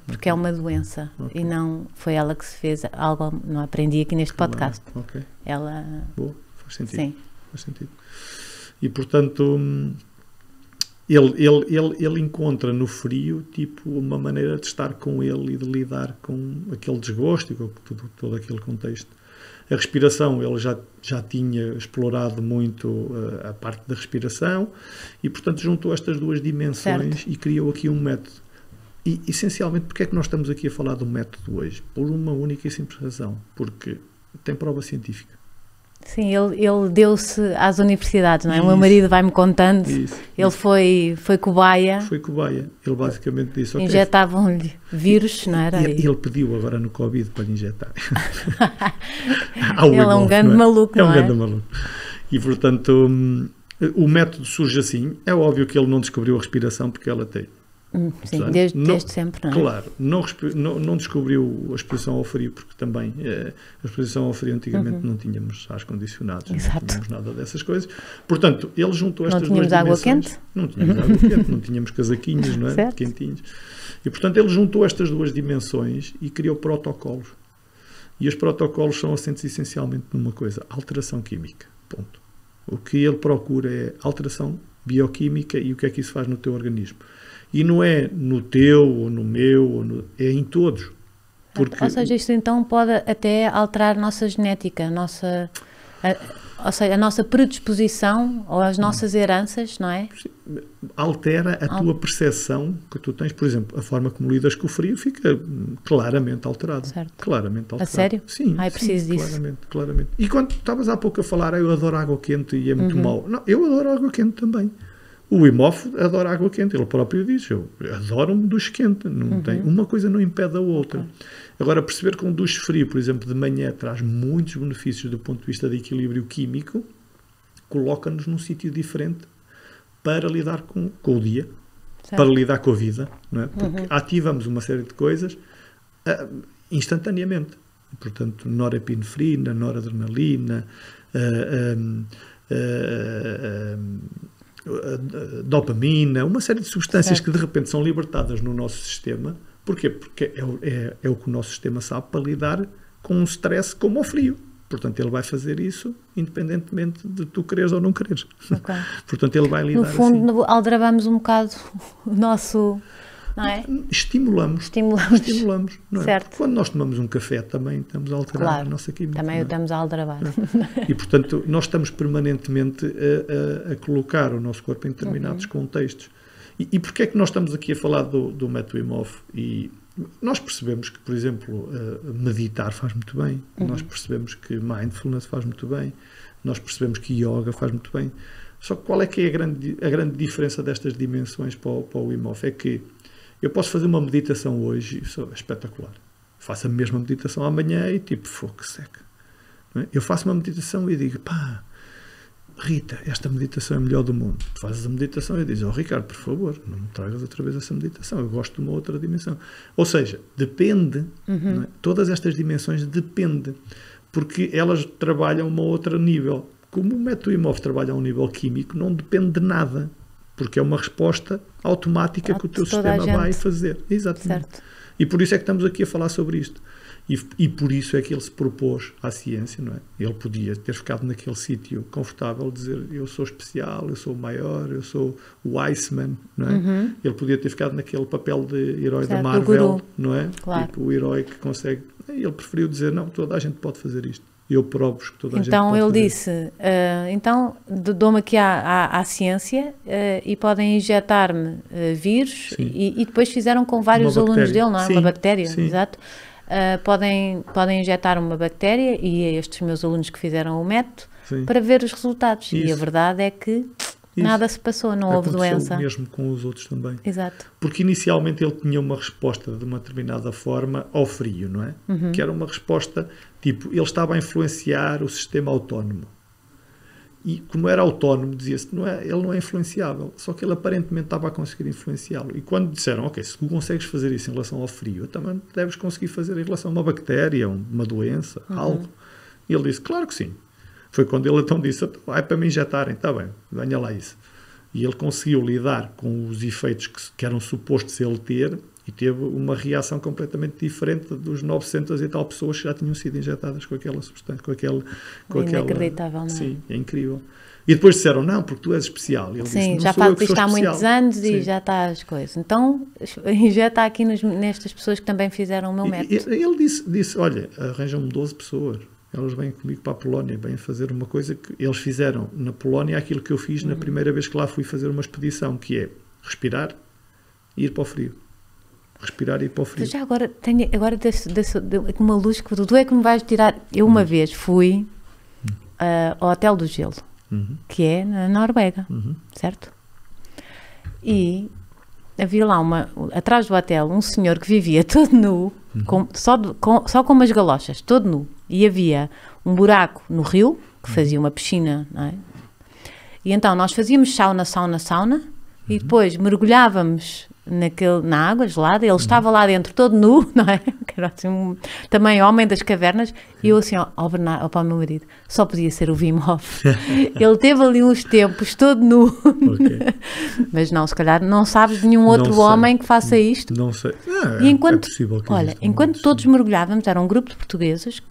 Speaker 1: Porque é uma doença e não foi ela que se fez algo, não aprendi aqui neste podcast. Ela...
Speaker 2: Boa, faz sentido.
Speaker 1: Sim.
Speaker 2: Faz sentido. E, portanto, ele encontra no frio, tipo, uma maneira de estar com ele e de lidar com aquele desgosto e com todo aquele contexto. A respiração, ele já tinha explorado muito a parte da respiração e, portanto, juntou estas duas dimensões e criou aqui um método. E, essencialmente, porque é que nós estamos aqui a falar do método hoje? Por uma única e simples razão. Porque tem prova científica.
Speaker 1: Sim, ele deu-se às universidades, não é? O meu marido vai-me contando. Ele foi cobaia.
Speaker 2: Foi cobaia. Ele basicamente disse...
Speaker 1: Injetavam-lhe vírus, não era?
Speaker 2: Ele pediu agora no Covid para lhe injetar.
Speaker 1: Ele é um grande maluco, não é?
Speaker 2: É um grande maluco. E, portanto, o método surge assim. É óbvio que ele não descobriu a respiração porque ela tem...
Speaker 1: Sim, desde sempre, não é?
Speaker 2: Claro, não descobriu a exposição ao frio, porque também a exposição ao frio antigamente não tínhamos ar-condicionados, não tínhamos nada dessas coisas. Portanto, ele juntou estas duas dimensões. Não tínhamos água quente, não tínhamos casaquinhos, não é? Quentinhos. E, portanto, ele juntou estas duas dimensões e criou protocolos. E os protocolos são assentes essencialmente numa coisa, alteração química. Ponto. O que ele procura é alteração bioquímica e o que é que isso faz no teu organismo. E não é no teu, ou no meu, é em todos.
Speaker 1: Porque... Ou seja, isto então pode até alterar a nossa genética, ou seja, a nossa predisposição ou as nossas heranças, não é?
Speaker 2: Altera a tua percepção que tu tens. Por exemplo, a forma como lidas com o frio fica claramente alterada.
Speaker 1: Certo.
Speaker 2: Claramente alterada.
Speaker 1: A sério?
Speaker 2: Sim,
Speaker 1: é preciso disso.
Speaker 2: Claramente. E quando estavas há pouco a falar, eu adoro água quente e é muito mau. Não, eu adoro água quente também. O Wim Hof adora água quente, ele próprio diz, eu adoro-me duche quente, não tem, uma coisa não impede a outra. Agora, perceber que um duche frio, por exemplo, de manhã, traz muitos benefícios do ponto de vista de equilíbrio químico, coloca-nos num sítio diferente para lidar com o dia, para lidar com a vida, não é? Porque ativamos uma série de coisas instantaneamente. Portanto, norepinefrina, noradrenalina, dopamina, uma série de substâncias que de repente são libertadas no nosso sistema. Porquê? Porque é o que o nosso sistema sabe para lidar com um stress como o frio. Portanto, ele vai fazer isso independentemente de tu quereres ou não quereres. Portanto, ele vai lidar
Speaker 1: no fundo, assim. Aldrabamos um bocado o nosso não é?
Speaker 2: Estimulamos. Não é?
Speaker 1: Certo.
Speaker 2: Quando nós tomamos um café também estamos a alterar a nossa química.
Speaker 1: Também o estamos a aldrabar.
Speaker 2: E, portanto, nós estamos permanentemente a colocar o nosso corpo em determinados contextos. E porquê é que nós estamos aqui a falar do método Wim Hof? E nós percebemos que, por exemplo, meditar faz muito bem. Nós percebemos que mindfulness faz muito bem. Nós percebemos que yoga faz muito bem. Só que qual é que é a grande diferença destas dimensões para o Wim Hof? É que eu posso fazer uma meditação hoje, isso é espetacular. Faço a mesma meditação amanhã e tipo, fogo, que seca. Não é? Eu faço uma meditação e digo, pá, Rita, esta meditação é a melhor do mundo. Tu fazes a meditação e dizes, Ricardo, por favor, não me tragas outra vez essa meditação, eu gosto de uma outra dimensão. Ou seja, depende, não é? Todas estas dimensões dependem, porque elas trabalham a um outro nível. Como o método Wim Hof trabalha a um nível químico, não depende de nada, porque é uma resposta automática que o teu sistema vai fazer. Exatamente. Certo. E por isso é que estamos aqui a falar sobre isto. E por isso é que ele se propôs à ciência, não é? Ele podia ter ficado naquele sítio confortável, dizer eu sou especial, eu sou o maior, eu sou o Iceman, não é? Ele podia ter ficado naquele papel de herói da Marvel, não é?
Speaker 1: Claro.
Speaker 2: Tipo o herói que consegue. Ele preferiu dizer não, toda a gente pode fazer isto. Eu provo-vos que toda a gente pode fazer.
Speaker 1: Então ele disse, então dou-me aqui à ciência e podem injetar-me vírus e depois fizeram com vários alunos dele, não é? Uma bactéria, exato. Podem injetar uma bactéria e é estes meus alunos que fizeram o método para ver os resultados. E a verdade é que nada se passou, não houve doença.
Speaker 2: Aconteceu mesmo com os outros também.
Speaker 1: Exato.
Speaker 2: Porque inicialmente ele tinha uma resposta de uma determinada forma ao frio, não é? Que era uma resposta, tipo, ele estava a influenciar o sistema autónomo. E como era autónomo, dizia-se que ele não é influenciável. Só que ele aparentemente estava a conseguir influenciá-lo. E quando disseram, ok, se tu consegues fazer isso em relação ao frio, também deves conseguir fazer em relação a uma bactéria, uma doença, algo. E ele disse, claro que sim. Foi quando ele então disse, é para me injetarem, está bem, venha lá isso. E ele conseguiu lidar com os efeitos que eram supostos ele ter e teve uma reação completamente diferente dos 900 e tal pessoas que já tinham sido injetadas com aquela substância,
Speaker 1: inacreditável, não é?
Speaker 2: Sim, é incrível. E depois disseram, não, porque tu és especial. E ele
Speaker 1: sim,
Speaker 2: disse, não
Speaker 1: já
Speaker 2: sou eu
Speaker 1: faço
Speaker 2: que sou
Speaker 1: isto há
Speaker 2: especial.
Speaker 1: muitos anos e já está as coisas. Então, injeta aqui nestas pessoas que também fizeram o meu método.
Speaker 2: Ele disse, olha, arranjam-me 12 pessoas. Elas vêm comigo para a Polónia, vêm fazer uma coisa que eles fizeram na Polónia, aquilo que eu fiz na primeira vez que lá fui fazer uma expedição, que é respirar e ir para o frio. Respirar e ir para o frio.
Speaker 1: Já agora, uma luz que tu é que me vais tirar. Eu uma vez fui ao Hotel do Gelo, que é na Noruega, certo? E havia lá atrás do hotel um senhor que vivia todo nu, só com umas galochas, todo nu. E havia um buraco no rio, que fazia uma piscina, não é? E então nós fazíamos sauna, e depois mergulhávamos na água gelada, ele estava lá dentro todo nu, não é? Que era assim, também homem das cavernas, e eu assim, para o meu marido, só podia ser o Wim Hof. Ele teve ali uns tempos todo nu. Mas não, se calhar não sabes de nenhum outro homem que faça isto.
Speaker 2: Não sei.
Speaker 1: E enquanto,
Speaker 2: é possível que
Speaker 1: enquanto todos mergulhávamos, era um grupo de portugueses,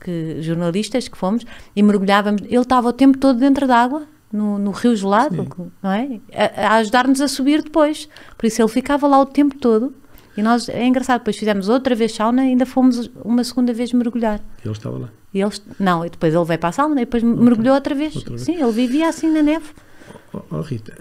Speaker 1: jornalistas que fomos, e mergulhávamos, ele estava o tempo todo dentro da água, no rio gelado, não é? A ajudar-nos a subir depois. Por isso ele ficava lá o tempo todo. E nós, é engraçado, depois fizemos outra vez sauna e ainda fomos uma segunda vez mergulhar.
Speaker 2: Ele estava lá?
Speaker 1: E depois ele veio para a sauna e depois mergulhou outra vez. Sim, ele vivia assim na neve.
Speaker 2: Rita,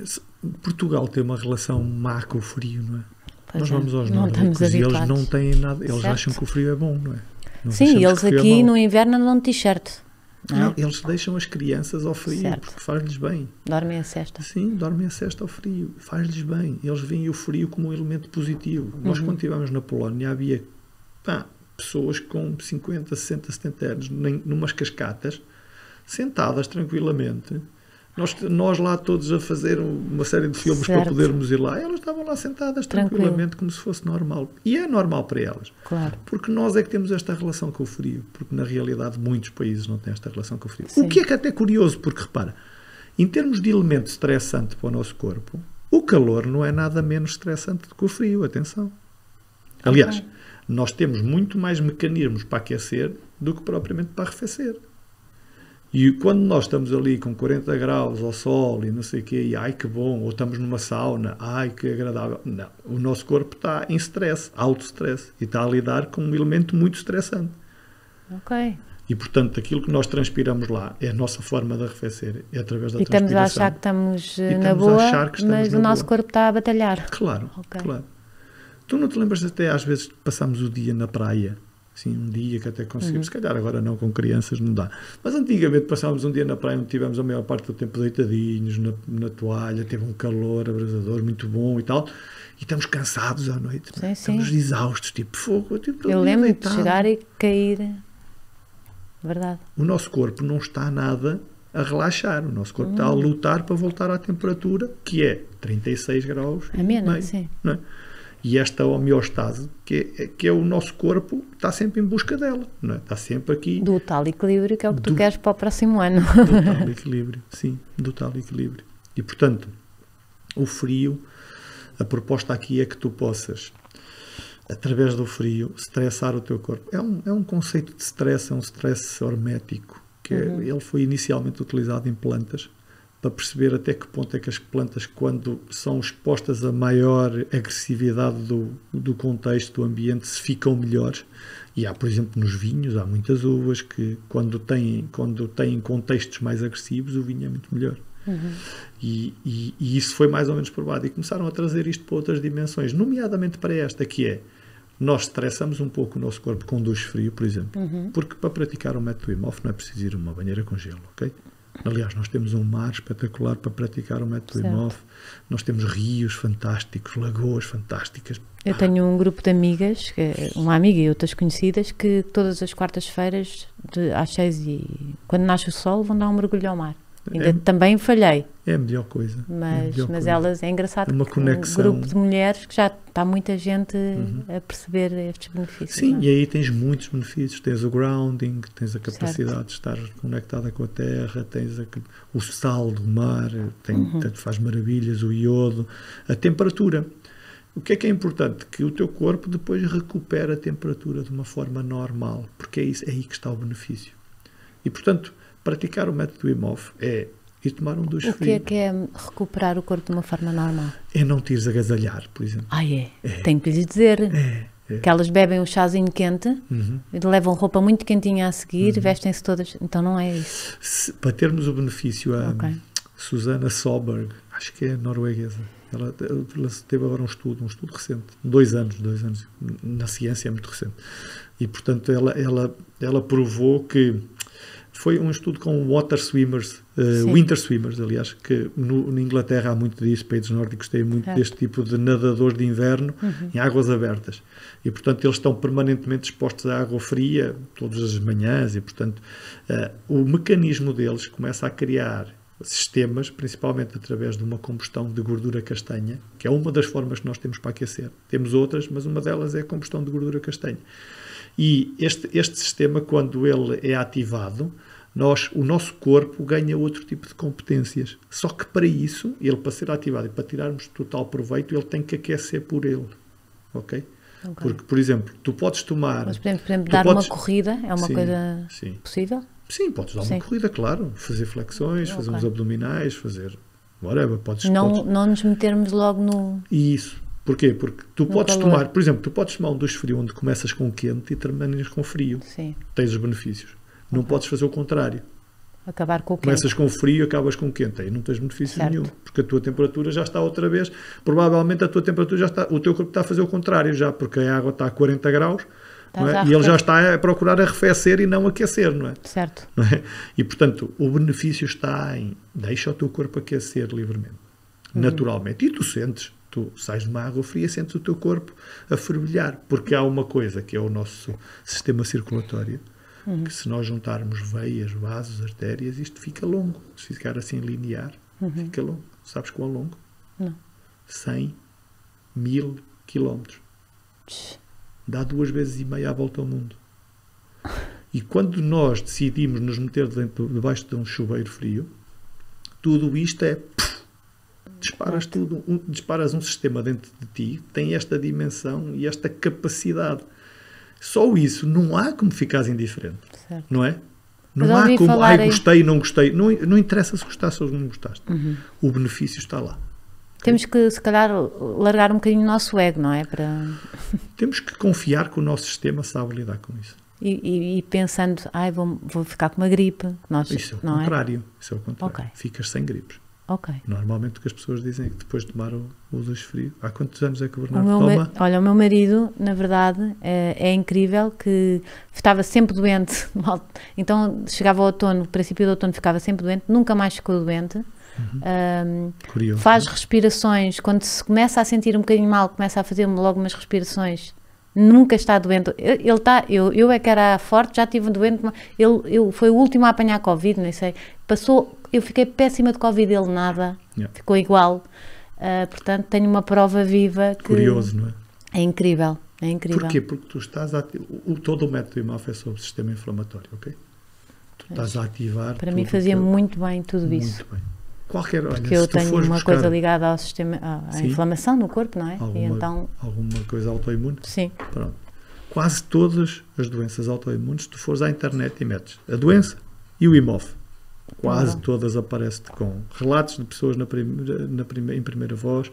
Speaker 2: Portugal tem uma relação má com o frio, não é?
Speaker 1: Pois
Speaker 2: nós vamos aos
Speaker 1: não
Speaker 2: nórdicos e eles
Speaker 1: habituados.
Speaker 2: não têm nada, eles acham que o frio é bom, não é?
Speaker 1: Sim, eles aqui no inverno andam de t-shirt.
Speaker 2: Não, eles deixam as crianças ao frio, porque faz-lhes bem.
Speaker 1: Dormem a cesta.
Speaker 2: Sim, dormem a cesta ao frio, faz-lhes bem. Eles veem o frio como um elemento positivo. Nós, quando estivemos na Polónia, havia pessoas com 50, 60, 70 anos, numas cascatas, sentadas tranquilamente. Nós lá todos a fazer uma série de filmes para podermos ir lá. Elas estavam lá sentadas tranquilamente, como se fosse normal. E é normal para elas.
Speaker 1: Claro.
Speaker 2: Porque nós é que temos esta relação com o frio. Porque, na realidade, muitos países não têm esta relação com o frio. Sim. O que é até curioso, porque, repara, em termos de elemento estressante para o nosso corpo, o calor não é nada menos estressante do que o frio. Atenção. Aliás, nós temos muito mais mecanismos para aquecer do que propriamente para arrefecer. E quando nós estamos ali com 40 graus ao sol e não sei o quê, e ai que bom, ou estamos numa sauna, ai que agradável. Não, o nosso corpo está em stress, alto stress, e está a lidar com um elemento muito estressante.
Speaker 1: Ok.
Speaker 2: E, portanto, aquilo que nós transpiramos lá é a nossa forma de arrefecer, é através da
Speaker 1: E estamos a
Speaker 2: transpiração.
Speaker 1: achar que estamos
Speaker 2: E
Speaker 1: na
Speaker 2: estamos a
Speaker 1: boa,
Speaker 2: achar que estamos
Speaker 1: mas
Speaker 2: na
Speaker 1: o nosso
Speaker 2: boa.
Speaker 1: corpo está a batalhar.
Speaker 2: Claro,
Speaker 1: Ok.
Speaker 2: claro. Tu não te lembras até às vezes que passámos o dia na praia? Assim, um dia que até conseguimos, se calhar agora não com crianças não dá, mas antigamente passávamos um dia na praia onde tivemos a maior parte do tempo deitadinhos na toalha, teve um calor abrasador muito bom e tal, e estamos cansados à noite,
Speaker 1: Sim,
Speaker 2: estamos
Speaker 1: sim.
Speaker 2: exaustos, tipo fogo, tipo,
Speaker 1: Eu lembro de
Speaker 2: deitado.
Speaker 1: chegar e cair. Verdade.
Speaker 2: O nosso corpo não está nada a relaxar, o nosso corpo está a lutar para voltar à temperatura que é 36 graus e
Speaker 1: Amena,
Speaker 2: meio,
Speaker 1: sim.
Speaker 2: não é? E esta homeostase, que é o nosso corpo, está sempre em busca dela, não é? Está sempre aqui
Speaker 1: Do tal equilíbrio que é o que tu
Speaker 2: Do-
Speaker 1: queres para o próximo ano.
Speaker 2: do tal equilíbrio, sim, do tal equilíbrio. E, portanto, o frio, a proposta aqui é que tu possas, através do frio, estressar o teu corpo. É um conceito de stress, é um stress hormético, que ele foi inicialmente utilizado em plantas, para perceber até que ponto é que as plantas, quando são expostas a maior agressividade do contexto, do ambiente, se ficam melhores. E há, por exemplo, nos vinhos, há muitas uvas que, quando têm contextos mais agressivos, o vinho é muito melhor. E isso foi mais ou menos provado. E começaram a trazer isto para outras dimensões, nomeadamente para esta, que é, nós estressamos um pouco o nosso corpo com duche frio, por exemplo, porque para praticar o método Wim Hof não é preciso ir a uma banheira com gelo, ok? Aliás, nós temos um mar espetacular para praticar o método Wim Hof. Nós temos rios fantásticos, lagoas fantásticas.
Speaker 1: Eu tenho um grupo de amigas, uma amiga e outras conhecidas, que todas as quartas-feiras, às 6 e quando nasce o sol, vão dar um mergulho ao mar. Ainda também falhei,
Speaker 2: É a melhor coisa.
Speaker 1: mas elas, é engraçado,
Speaker 2: uma
Speaker 1: porque um
Speaker 2: conexão.
Speaker 1: grupo de mulheres que já está muita gente a perceber estes benefícios.
Speaker 2: Sim,
Speaker 1: não é?
Speaker 2: e aí tens muitos benefícios. Tens o grounding, tens a capacidade de estar conectada com a terra, tens o sal do mar, faz maravilhas, o iodo, a temperatura. O que é importante? Que o teu corpo depois recupera a temperatura de uma forma normal, porque é aí que está o benefício. E, portanto, praticar o método Wim Hof é ir tomar um duche frio.
Speaker 1: O que é recuperar o corpo de uma forma normal?
Speaker 2: É não te ires agasalhar, por exemplo.
Speaker 1: Tenho que lhes dizer
Speaker 2: É.
Speaker 1: que elas bebem um chazinho quente, levam roupa muito quentinha a seguir, vestem-se todas. Então não é isso.
Speaker 2: Para termos o benefício, a
Speaker 1: Ok.
Speaker 2: Susana Solberg, acho que é norueguesa, ela teve agora um estudo recente, 2 anos, na ciência é muito recente, e portanto ela provou que foi um estudo com water swimmers, winter swimmers, aliás, que na Inglaterra há muito disso, países nórdicos têm muito deste tipo de nadadores de inverno em águas abertas. E, portanto, eles estão permanentemente expostos à água fria todas as manhãs e, portanto, o mecanismo deles começa a criar sistemas, principalmente através de uma combustão de gordura castanha, que é uma das formas que nós temos para aquecer. Temos outras, mas uma delas é a combustão de gordura castanha. E este sistema, quando ele é ativado, o nosso corpo ganha outro tipo de competências. Só que para isso, ele para ser ativado e para tirarmos total proveito, ele tem que aquecer por ele. Ok? Porque, por exemplo, tu podes tomar...
Speaker 1: Mas, por exemplo, dar uma corrida é uma coisa possível?
Speaker 2: Sim, podes dar uma corrida, claro. Fazer flexões, fazer uns abdominais, fazer... whatever,
Speaker 1: Não nos metermos logo no...
Speaker 2: Isso. Porquê? Porque tu podes tomar, por exemplo, tu podes tomar um duche frio onde começas com quente e terminas com frio.
Speaker 1: Sim.
Speaker 2: Tens os benefícios. Não podes fazer o contrário.
Speaker 1: Acabar com o quente.
Speaker 2: Começas com frio e acabas com quente. Aí não tens benefício nenhum. Porque a tua temperatura já está outra vez. Provavelmente a tua temperatura já está... O teu corpo está a fazer o contrário já, porque a água está a 40 graus. Não é? E ele já está a procurar arrefecer e não aquecer, não é?
Speaker 1: Certo.
Speaker 2: Não é? E, portanto, o benefício está em... Deixa o teu corpo aquecer livremente. Naturalmente. E tu sentes... Tu sais de uma água fria, sentes o teu corpo a fervilhar, porque há uma coisa que é o nosso sistema circulatório, que se nós juntarmos veias, vasos, artérias, isto fica longo. Se ficar assim linear, fica longo. Sabes quão longo?
Speaker 1: Não.
Speaker 2: 100.000 quilómetros. Dá 2,5 vezes à volta ao mundo. E quando nós decidimos nos meter debaixo de um chuveiro frio, tudo isto é... disparas tudo, disparas um sistema dentro de ti, tem esta dimensão e esta capacidade. Só isso, não há como ficares indiferente,
Speaker 1: Certo.
Speaker 2: não é? Não
Speaker 1: Mas
Speaker 2: há
Speaker 1: ouvi
Speaker 2: como,
Speaker 1: falar aí-
Speaker 2: gostei, não gostei. Não interessa se gostaste ou não gostaste. O benefício está lá.
Speaker 1: Temos que, se calhar, largar um bocadinho o nosso ego, não é?
Speaker 2: Temos que confiar que o nosso sistema sabe lidar com isso.
Speaker 1: E pensando, vou ficar com uma gripe.
Speaker 2: Isso é o
Speaker 1: não
Speaker 2: contrário. Isso é o contrário.
Speaker 1: Ok.
Speaker 2: Ficas sem gripes.
Speaker 1: Ok.
Speaker 2: Normalmente o que as pessoas dizem é que depois de tomar o duche frio... Há quantos anos é que o
Speaker 1: O
Speaker 2: Bernardo
Speaker 1: meu,
Speaker 2: toma?
Speaker 1: olha, o meu marido, na verdade, é incrível que estava sempre doente. Então, chegava ao outono, princípio do outono, ficava sempre doente, nunca mais ficou doente.
Speaker 2: Curioso.
Speaker 1: Faz respirações, quando se começa a sentir um bocadinho mal, começa a fazer logo umas respirações, nunca está doente. Ele está, eu é que era forte, já tive um doente, ele foi o último a apanhar Covid, não sei, passou, eu fiquei péssima de Covid, ele nada, ficou igual. Portanto, tenho uma prova viva que
Speaker 2: Curioso, não é?
Speaker 1: é incrível, é incrível.
Speaker 2: Porquê? Porque tu estás a todo o método IMAF é sobre o sistema inflamatório, ok? Tu estás a ativar...
Speaker 1: Para mim fazia muito bem tudo
Speaker 2: muito
Speaker 1: isso.
Speaker 2: Bem. Qualquer, olha,
Speaker 1: Porque eu
Speaker 2: se tu
Speaker 1: tenho
Speaker 2: fores
Speaker 1: uma
Speaker 2: buscar
Speaker 1: coisa ligada ao sistema, à inflamação no corpo, não é? E então,
Speaker 2: alguma coisa autoimune?
Speaker 1: sim.
Speaker 2: Pronto. Quase todas as doenças autoimunes, se tu fores à internet e metes a doença e o IMOF, quase todas aparecem-te com relatos de pessoas em primeira voz,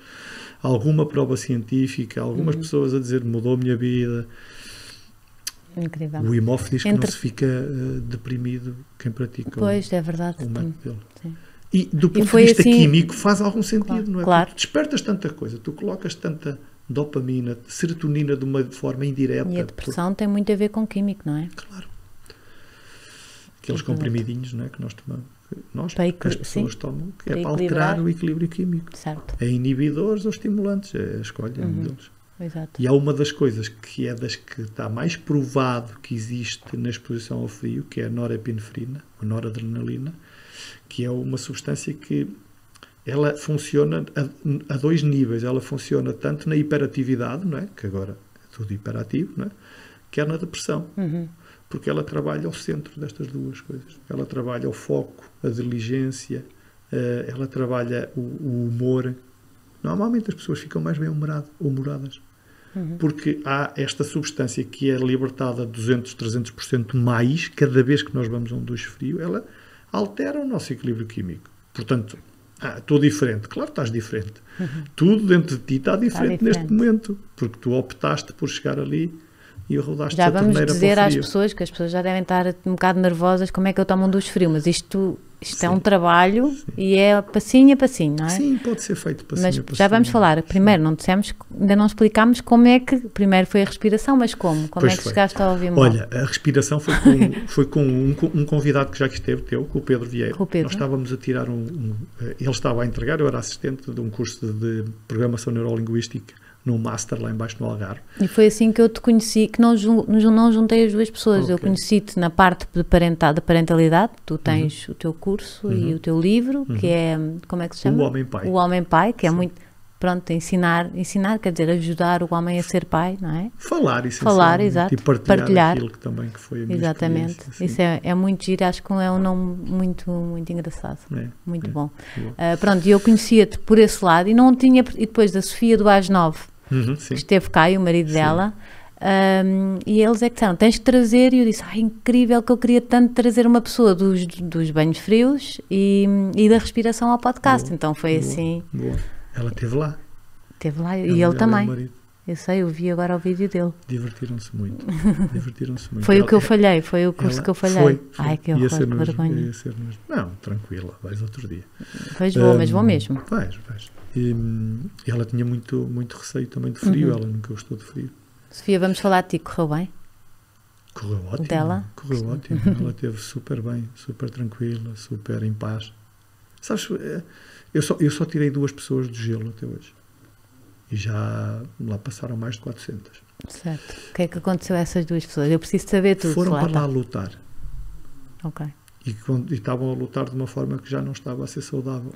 Speaker 2: alguma prova científica, algumas pessoas a dizer mudou a minha vida.
Speaker 1: Incrível.
Speaker 2: O IMOF diz que não se fica deprimido quem pratica
Speaker 1: pois, é verdade.
Speaker 2: o método dele.
Speaker 1: Sim.
Speaker 2: E do ponto de
Speaker 1: foi
Speaker 2: vista
Speaker 1: assim,
Speaker 2: químico faz algum sentido, não é?
Speaker 1: claro.
Speaker 2: Tu despertas tanta coisa, tu colocas tanta dopamina, serotonina de uma forma indireta.
Speaker 1: E a depressão tem muito a ver com químico, não é?
Speaker 2: Claro. Aqueles comprimidinhos, não é, que nós tomamos, que as pessoas tomam, que
Speaker 1: para
Speaker 2: é para
Speaker 1: equilibrar.
Speaker 2: alterar o equilíbrio químico.
Speaker 1: Certo.
Speaker 2: É inibidores ou estimulantes, é a escolha deles.
Speaker 1: Exato.
Speaker 2: E há uma das coisas que é das que está mais provado que existe na exposição ao frio, que é a norepinefrina, a noradrenalina, que é uma substância que ela funciona a dois níveis. Ela funciona tanto na hiperatividade, não é? Que agora é tudo hiperativo, não é? Quer na depressão. Porque ela trabalha ao centro destas duas coisas. Ela trabalha o foco, a diligência, ela trabalha o humor. Normalmente as pessoas ficam mais bem humoradas. Porque há esta substância que é libertada 200, 300% mais cada vez que nós vamos a um duche frio, ela altera o nosso equilíbrio químico. Portanto, estou diferente. Claro que estás diferente. Tudo dentro de ti está diferente neste momento, porque tu optaste por chegar ali e rodaste a torneira para o frio.
Speaker 1: Já vamos dizer às pessoas, que as pessoas já devem estar um bocado nervosas, como é que eu tomo um duche frio, mas isto é um trabalho e é passinho a passinho, não é?
Speaker 2: Sim, pode ser feito passinho
Speaker 1: mas
Speaker 2: a passinho.
Speaker 1: já vamos falar. Primeiro, não dissemos, ainda não explicámos como é que, primeiro foi a respiração, mas como? Como
Speaker 2: Pois
Speaker 1: é que
Speaker 2: foi.
Speaker 1: chegaste a ouvir-me?
Speaker 2: Olha, a respiração foi com um convidado que já esteve teu, com o Pedro Vieira.
Speaker 1: Com o Pedro.
Speaker 2: Nós estávamos a tirar ele estava a entregar, eu era assistente de um curso de programação neurolinguística num Master lá embaixo no Algarve.
Speaker 1: E foi assim que eu te conheci, que não juntei as duas pessoas.
Speaker 2: Ok.
Speaker 1: Eu conheci-te na parte de parentalidade, tu tens o teu curso e o teu livro, que é, como é que se chama?
Speaker 2: O Homem Pai.
Speaker 1: O Homem Pai, que é muito, pronto, ensinar, quer dizer, ajudar o homem a ser pai, não é?
Speaker 2: Falar, essencialmente.
Speaker 1: Exato.
Speaker 2: E partilhar aquilo que também que foi a minha
Speaker 1: Exatamente.
Speaker 2: experiência, assim.
Speaker 1: Isso é muito giro, acho que é um nome muito, muito engraçado. Muito bom.
Speaker 2: Boa.
Speaker 1: Pronto, e eu conhecia-te por esse lado e não tinha, e depois da Sofia do AS9,
Speaker 2: Sim.
Speaker 1: que esteve cá, e o marido dela, e eles é que disseram, tens que trazer, e eu disse, incrível, que eu queria tanto trazer uma pessoa dos banhos frios e da respiração ao podcast.
Speaker 2: Boa.
Speaker 1: Então foi
Speaker 2: Boa.
Speaker 1: assim.
Speaker 2: Boa. Ela esteve lá.
Speaker 1: Teve lá, e
Speaker 2: Ela
Speaker 1: ele
Speaker 2: e o
Speaker 1: também.
Speaker 2: marido.
Speaker 1: Eu sei, eu vi agora o vídeo dele.
Speaker 2: Divertiram-se muito.
Speaker 1: Foi o que eu falhei, foi o curso que eu falhei.
Speaker 2: Foi.
Speaker 1: Ai, que
Speaker 2: Ia
Speaker 1: horror,
Speaker 2: ser
Speaker 1: que vergonha.
Speaker 2: Ia ser não, tranquila, vais outro dia.
Speaker 1: Pois vou, mas vou mesmo.
Speaker 2: Vais. E ela tinha muito receio também de frio, ela nunca gostou de frio.
Speaker 1: Sofia, vamos falar de ti, correu bem?
Speaker 2: Correu ótimo.
Speaker 1: Dela?
Speaker 2: Correu ótimo. Ela esteve super bem, super tranquila, super em paz. Sabes, eu só tirei 2 pessoas do gelo até hoje. E já lá passaram mais de 400.
Speaker 1: Certo. O que é que aconteceu a essas 2 pessoas? Eu preciso saber tudo.
Speaker 2: Foram para lá
Speaker 1: está.
Speaker 2: lutar.
Speaker 1: Ok.
Speaker 2: E estavam a lutar de uma forma que já não estava a ser saudável.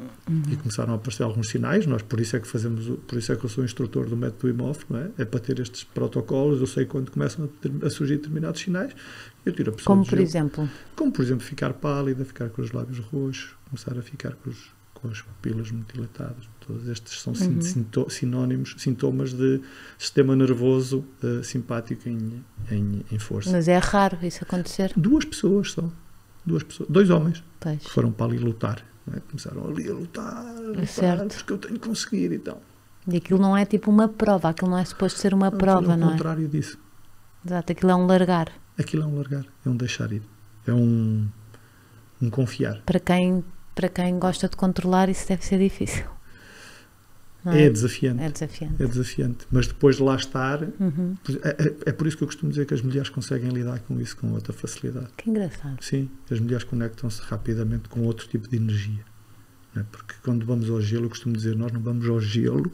Speaker 2: E começaram a aparecer alguns sinais. Por isso é que eu sou instrutor do método IMOF, não é? É para ter estes protocolos. Eu sei quando começam a surgir determinados sinais. Eu tiro a pessoa
Speaker 1: Como
Speaker 2: do
Speaker 1: por
Speaker 2: gelo.
Speaker 1: exemplo?
Speaker 2: Como por exemplo ficar pálida, ficar com os lábios roxos, começar a ficar com as pupilas mutilatadas. Todos estes são sintomas de sistema nervoso simpático em força.
Speaker 1: Mas é raro isso acontecer.
Speaker 2: 2 pessoas só. dois homens
Speaker 1: Pois.
Speaker 2: que foram para ali lutar. Não é? Começaram ali a lutar,
Speaker 1: certo.
Speaker 2: porque eu tenho que conseguir e tal.
Speaker 1: E aquilo não é tipo uma prova, aquilo não é suposto ser uma prova,
Speaker 2: É
Speaker 1: não
Speaker 2: o
Speaker 1: é?
Speaker 2: contrário disso.
Speaker 1: Exato, aquilo é um largar.
Speaker 2: Aquilo é um largar, é um deixar ir. É um confiar.
Speaker 1: Para quem gosta de controlar, isso deve ser difícil. Não
Speaker 2: É desafiante.
Speaker 1: É desafiante.
Speaker 2: É desafiante. Mas depois de lá estar,
Speaker 1: Uhum.
Speaker 2: é por isso que eu costumo dizer que as mulheres conseguem lidar com isso com outra facilidade.
Speaker 1: Que engraçado.
Speaker 2: Sim, as mulheres conectam-se rapidamente com outro tipo de energia. Não é? Porque quando vamos ao gelo, eu costumo dizer, nós não vamos ao gelo,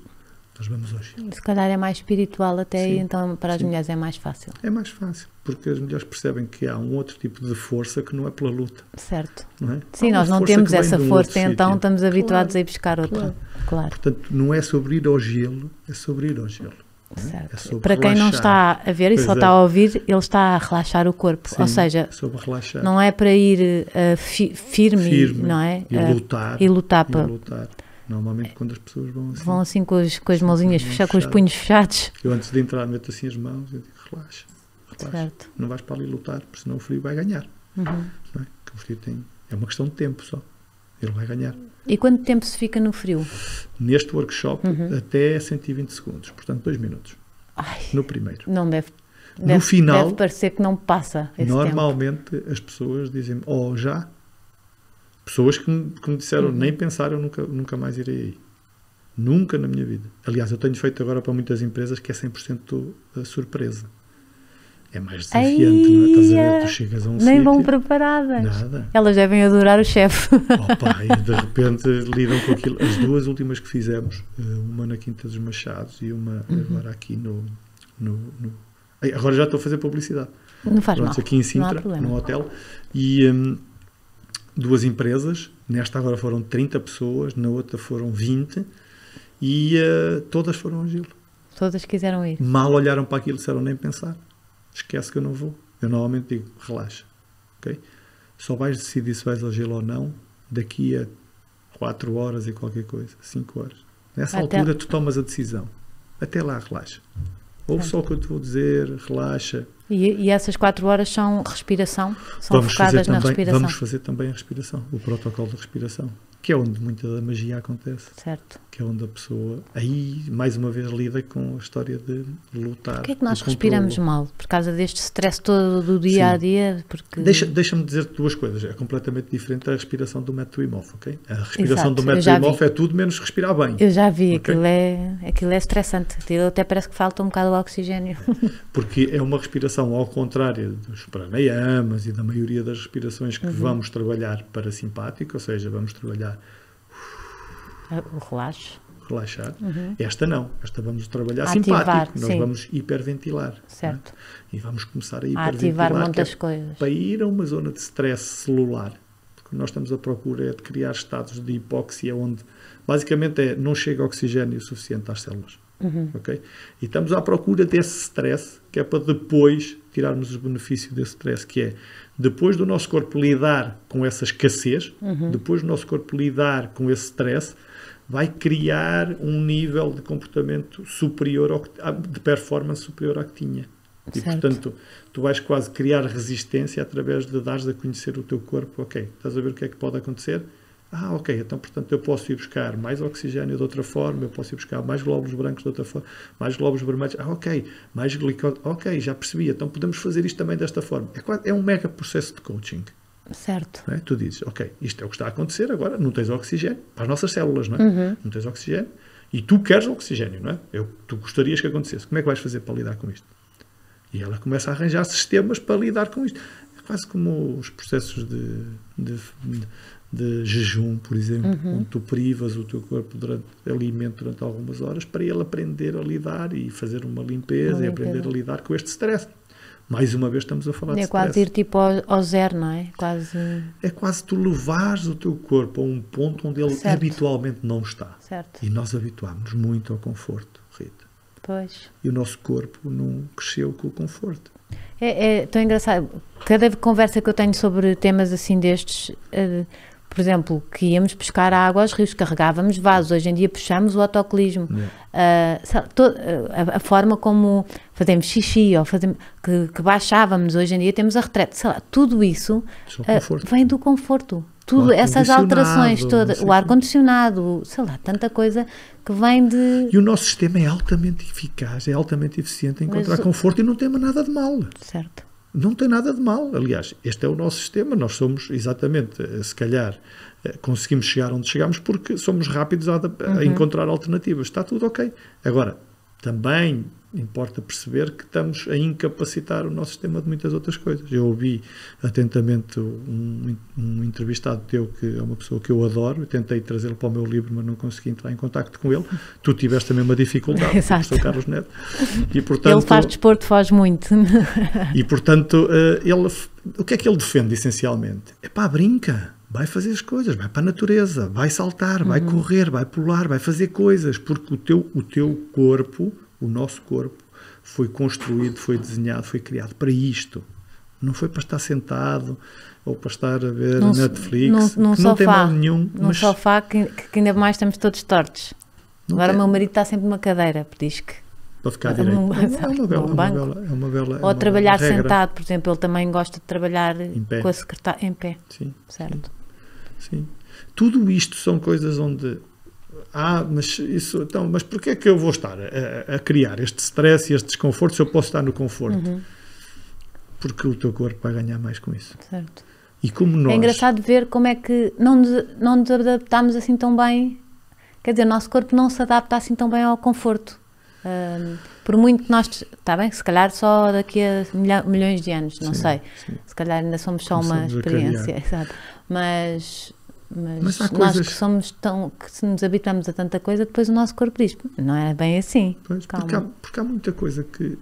Speaker 2: nós vamos ao gelo.
Speaker 1: Se calhar é mais espiritual até,
Speaker 2: Sim,
Speaker 1: e então para as
Speaker 2: sim.
Speaker 1: mulheres é mais fácil.
Speaker 2: É mais fácil, porque as mulheres percebem que há um outro tipo de força que não é pela luta.
Speaker 1: Certo.
Speaker 2: Não é?
Speaker 1: Sim,
Speaker 2: Há uma
Speaker 1: nós não
Speaker 2: força
Speaker 1: temos
Speaker 2: que vem
Speaker 1: essa
Speaker 2: de um
Speaker 1: força,
Speaker 2: outro
Speaker 1: então
Speaker 2: sítio.
Speaker 1: estamos habituados
Speaker 2: Claro,
Speaker 1: a ir buscar outra. Claro.
Speaker 2: Portanto, não é sobre ir ao gelo, é sobre ir ao gelo. Não é?
Speaker 1: Certo.
Speaker 2: É sobre
Speaker 1: Para quem não
Speaker 2: relaxar.
Speaker 1: está a ver e
Speaker 2: Pois
Speaker 1: só
Speaker 2: é.
Speaker 1: está a ouvir, ele está a relaxar o corpo.
Speaker 2: Sim,
Speaker 1: Ou seja,
Speaker 2: é sobre relaxar.
Speaker 1: não é para ir firme, não é?
Speaker 2: E lutar.
Speaker 1: E lutar.
Speaker 2: E lutar. Normalmente quando as pessoas vão assim,
Speaker 1: Vão assim com as mãozinhas fechadas, com os punhos fechados.
Speaker 2: eu antes de entrar meto assim as mãos e digo, relaxa.
Speaker 1: Certo.
Speaker 2: Não vais para ali lutar, porque senão o frio vai ganhar.
Speaker 1: Uhum.
Speaker 2: Não é? Porque o frio é uma questão de tempo só. Ele vai ganhar.
Speaker 1: E quanto tempo se fica no frio?
Speaker 2: Neste workshop, até 120 segundos. Portanto, 2 minutos.
Speaker 1: Ai,
Speaker 2: No primeiro.
Speaker 1: não deve
Speaker 2: final,
Speaker 1: deve parecer que não passa esse tempo.
Speaker 2: normalmente as pessoas dizem já. Pessoas que me disseram, nem pensaram, nunca mais irei aí. Nunca na minha vida. Aliás, eu tenho feito agora para muitas empresas que é 100% surpresa. É mais desafiante, não é? Estás a ver? Tu chegas a um
Speaker 1: Nem vão
Speaker 2: sítio,
Speaker 1: preparadas.
Speaker 2: nada.
Speaker 1: Elas devem adorar o chefe.
Speaker 2: Opa, e de repente lidam com aquilo. As duas últimas que fizemos, uma na Quinta dos Machados e uma agora aqui no... Agora já estou a fazer publicidade.
Speaker 1: Não faz mal.
Speaker 2: Aqui em
Speaker 1: Não há
Speaker 2: Sintra,
Speaker 1: problema.
Speaker 2: num hotel. E 2 empresas. Nesta agora foram 30 pessoas, na outra foram 20. E todas foram ao gelo.
Speaker 1: Todas quiseram ir.
Speaker 2: Mal olharam para aquilo e disseram nem pensar. Esquece que eu não vou. Eu normalmente digo, relaxa. Okay? Só vais decidir se vais ao gelo ou não daqui a 4 horas e qualquer coisa, 5 horas. Nessa altura tu tomas a decisão. Até lá, relaxa. Ouve só o que eu te vou dizer, relaxa.
Speaker 1: E essas 4 horas são respiração? São focadas na respiração?
Speaker 2: Vamos fazer também a respiração, o protocolo de respiração, que é onde muita da magia acontece.
Speaker 1: Certo.
Speaker 2: Que é onde a pessoa, aí, mais uma vez, lida com a história de lutar.
Speaker 1: Porquê é que nós respiramos mal? Por causa deste stress todo do dia a dia? Porque...
Speaker 2: Deixa-me dizer-te 2 coisas. É completamente diferente da respiração do método Wim Hof, ok? A respiração do método Wim Hof é tudo menos respirar bem.
Speaker 1: Eu já vi,
Speaker 2: okay?
Speaker 1: aquilo é estressante. Aquilo até parece que falta um bocado de oxigênio.
Speaker 2: Porque é uma respiração ao contrário dos pranayamas e da maioria das respirações que vamos trabalhar parasimpático, ou seja, vamos trabalhar
Speaker 1: o relaxar.
Speaker 2: Esta não. Esta vamos trabalhar
Speaker 1: ativar,
Speaker 2: simpático. Nós
Speaker 1: sim.
Speaker 2: vamos hiperventilar.
Speaker 1: Certo.
Speaker 2: E vamos começar a
Speaker 1: ativar muitas coisas.
Speaker 2: Para ir a uma zona de stress celular. Porque nós estamos à procura de criar estados de hipóxia onde basicamente não chega oxigênio suficiente às células. Okay? E estamos à procura desse stress, que é para depois tirarmos os benefícios desse stress, que é depois do nosso corpo lidar com essa escassez, depois do nosso corpo lidar com esse stress, vai criar um nível de comportamento superior, de performance superior à que tinha. E,
Speaker 1: certo.
Speaker 2: portanto, tu vais quase criar resistência através de dares a conhecer o teu corpo. Ok, estás a ver o que é que pode acontecer? Ok, então, portanto, eu posso ir buscar mais oxigênio de outra forma, eu posso ir buscar mais glóbulos brancos de outra forma, mais glóbulos vermelhos, ok, mais glicose, ok, já percebi, então podemos fazer isto também desta forma. É um mega processo de coaching.
Speaker 1: Certo.
Speaker 2: Não é? Tu dizes, ok, isto é o que está a acontecer agora, não tens oxigênio para as nossas células, não é? Não tens oxigênio e tu queres oxigênio, não é? Tu gostarias que acontecesse. Como é que vais fazer para lidar com isto? E ela começa a arranjar sistemas para lidar com isto. É quase como os processos de jejum, por exemplo, onde tu privas o teu corpo durante alimento durante algumas horas para ele aprender a lidar e fazer uma limpeza e aprender a lidar com este stress. Mais uma vez estamos a falar de stress.
Speaker 1: É quase ir tipo ao zero, não é?
Speaker 2: É quase tu levares o teu corpo a um ponto onde ele habitualmente não está.
Speaker 1: Certo.
Speaker 2: E nós habituámos muito ao conforto, Rita.
Speaker 1: Pois.
Speaker 2: E o nosso corpo não cresceu com o conforto.
Speaker 1: É tão engraçado. Cada conversa que eu tenho sobre temas assim destes, por exemplo, que íamos pescar água aos rios, carregávamos vasos, hoje em dia puxamos o autocolismo. A forma como fazemos xixi, ou que baixávamos, hoje em dia temos a retrete, sei lá, tudo isso vem do conforto. Tudo, essas alterações todas, o ar-condicionado, sei lá, tanta coisa que vem de...
Speaker 2: E o nosso sistema é altamente eficaz, é altamente eficiente em encontrar conforto e não tem nada de mal.
Speaker 1: Certo.
Speaker 2: Não tem nada de mal. Aliás, este é o nosso sistema. Nós somos, exatamente, se calhar, conseguimos chegar onde chegamos porque somos rápidos a encontrar alternativas. Está tudo ok. Agora, também importa perceber que estamos a incapacitar o nosso sistema de muitas outras coisas. Eu ouvi atentamente um entrevistado teu, que é uma pessoa que eu adoro, eu tentei trazê-lo para o meu livro, mas não consegui entrar em contacto com ele. Tu tiveste também uma dificuldade, o professor Carlos Neto. E, portanto,
Speaker 1: ele faz desporto, foge muito.
Speaker 2: E, portanto, o que é que ele defende, essencialmente? É pá, brinca. Vai fazer as coisas, vai para a natureza, vai saltar, vai correr, vai pular, vai fazer coisas, porque o teu corpo, o nosso corpo, foi construído, foi desenhado, foi criado para isto. Não foi para estar sentado ou para estar a ver Netflix,
Speaker 1: num
Speaker 2: que não tem mal nenhum.
Speaker 1: Num sofá que ainda mais estamos todos tortos. Agora o meu marido está sempre numa cadeira, porque diz que...
Speaker 2: Para ficar direito. É uma bela
Speaker 1: ou trabalhar
Speaker 2: regra.
Speaker 1: sentado, por exemplo, ele também gosta de trabalhar com a secretária em pé.
Speaker 2: Sim.
Speaker 1: Certo.
Speaker 2: Sim. Tudo isto são coisas onde... mas porquê é que eu vou estar a criar este stress e este desconforto se eu posso estar no conforto? Porque o teu corpo vai ganhar mais com isso.
Speaker 1: Certo.
Speaker 2: E como nós...
Speaker 1: É engraçado ver como é que não nos adaptamos assim tão bem. Quer dizer, o nosso corpo não se adapta assim tão bem ao conforto. Por muito que nós... Está bem? Se calhar só daqui a milhões de anos, não sei. Sim. Se calhar ainda somos só uma experiência. Exato. Mas nós coisas... que nos habituamos a tanta coisa, depois o nosso corpo diz, não é bem assim.
Speaker 2: Pois, porque há muita coisa que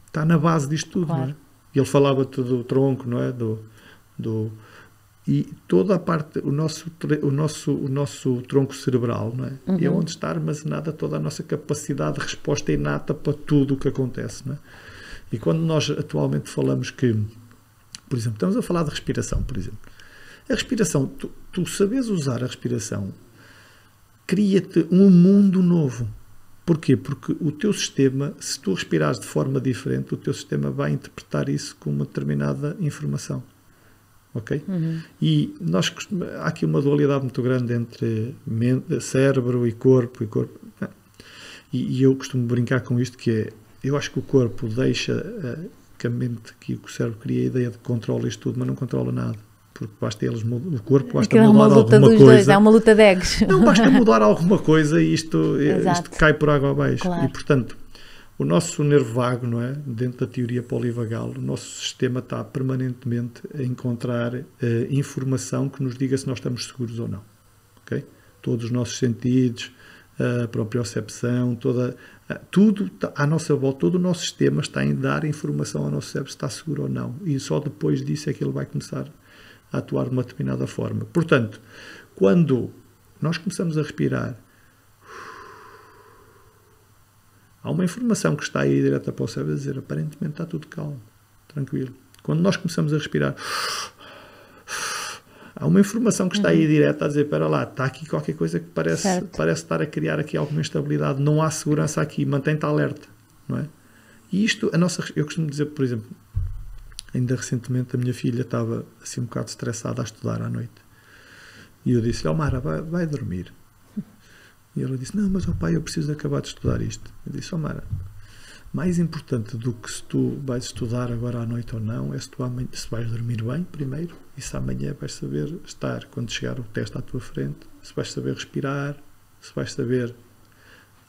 Speaker 2: está na base disto tudo, claro. Não é? E ele falava do tronco, não é? E toda a parte, o nosso tronco cerebral, não é? É onde está armazenada toda a nossa capacidade de resposta inata para tudo o que acontece, não é? E quando nós atualmente falamos que, por exemplo, estamos a falar de respiração, por exemplo. A respiração, tu sabes usar a respiração, cria-te um mundo novo. Porquê? Porque o teu sistema, se tu respirares de forma diferente, o teu sistema vai interpretar isso como uma determinada informação. Ok? E há aqui uma dualidade muito grande entre cérebro e corpo. E eu costumo brincar com isto, que é, eu acho que o corpo deixa que a mente, que o cérebro cria a ideia de que controla isto tudo, mas não controla nada. Porque basta o corpo basta mudar alguma coisa. Dois,
Speaker 1: é uma luta de egos.
Speaker 2: Não, basta mudar alguma coisa e isto cai por água abaixo.
Speaker 1: Claro.
Speaker 2: E, portanto, o nosso nervo vago, não é? Dentro da teoria polivagal, o nosso sistema está permanentemente a encontrar informação que nos diga se nós estamos seguros ou não. Okay? Todos os nossos sentidos, a propriocepção, tudo à nossa volta, todo o nosso sistema está em dar informação ao nosso cérebro se está seguro ou não. E só depois disso é que ele vai começar a atuar de uma determinada forma. Portanto, quando nós começamos a respirar, há uma informação que está aí direta para o cérebro a dizer, aparentemente está tudo calmo, tranquilo. Quando nós começamos a respirar, há uma informação que está aí direta a dizer, espera lá, está aqui qualquer coisa que parece estar a criar aqui alguma instabilidade, não há segurança aqui, mantém-te alerta, não é? E isto, eu costumo dizer, por exemplo, ainda recentemente a minha filha estava assim um bocado estressada a estudar à noite. E eu disse, Mara, vai dormir. E ela disse, não, mas pai, eu preciso acabar de estudar isto. Eu disse, Mara, mais importante do que se tu vais estudar agora à noite ou não, é se vais dormir bem primeiro, e se amanhã vais saber estar, quando chegar o teste à tua frente, se vais saber respirar, se vais saber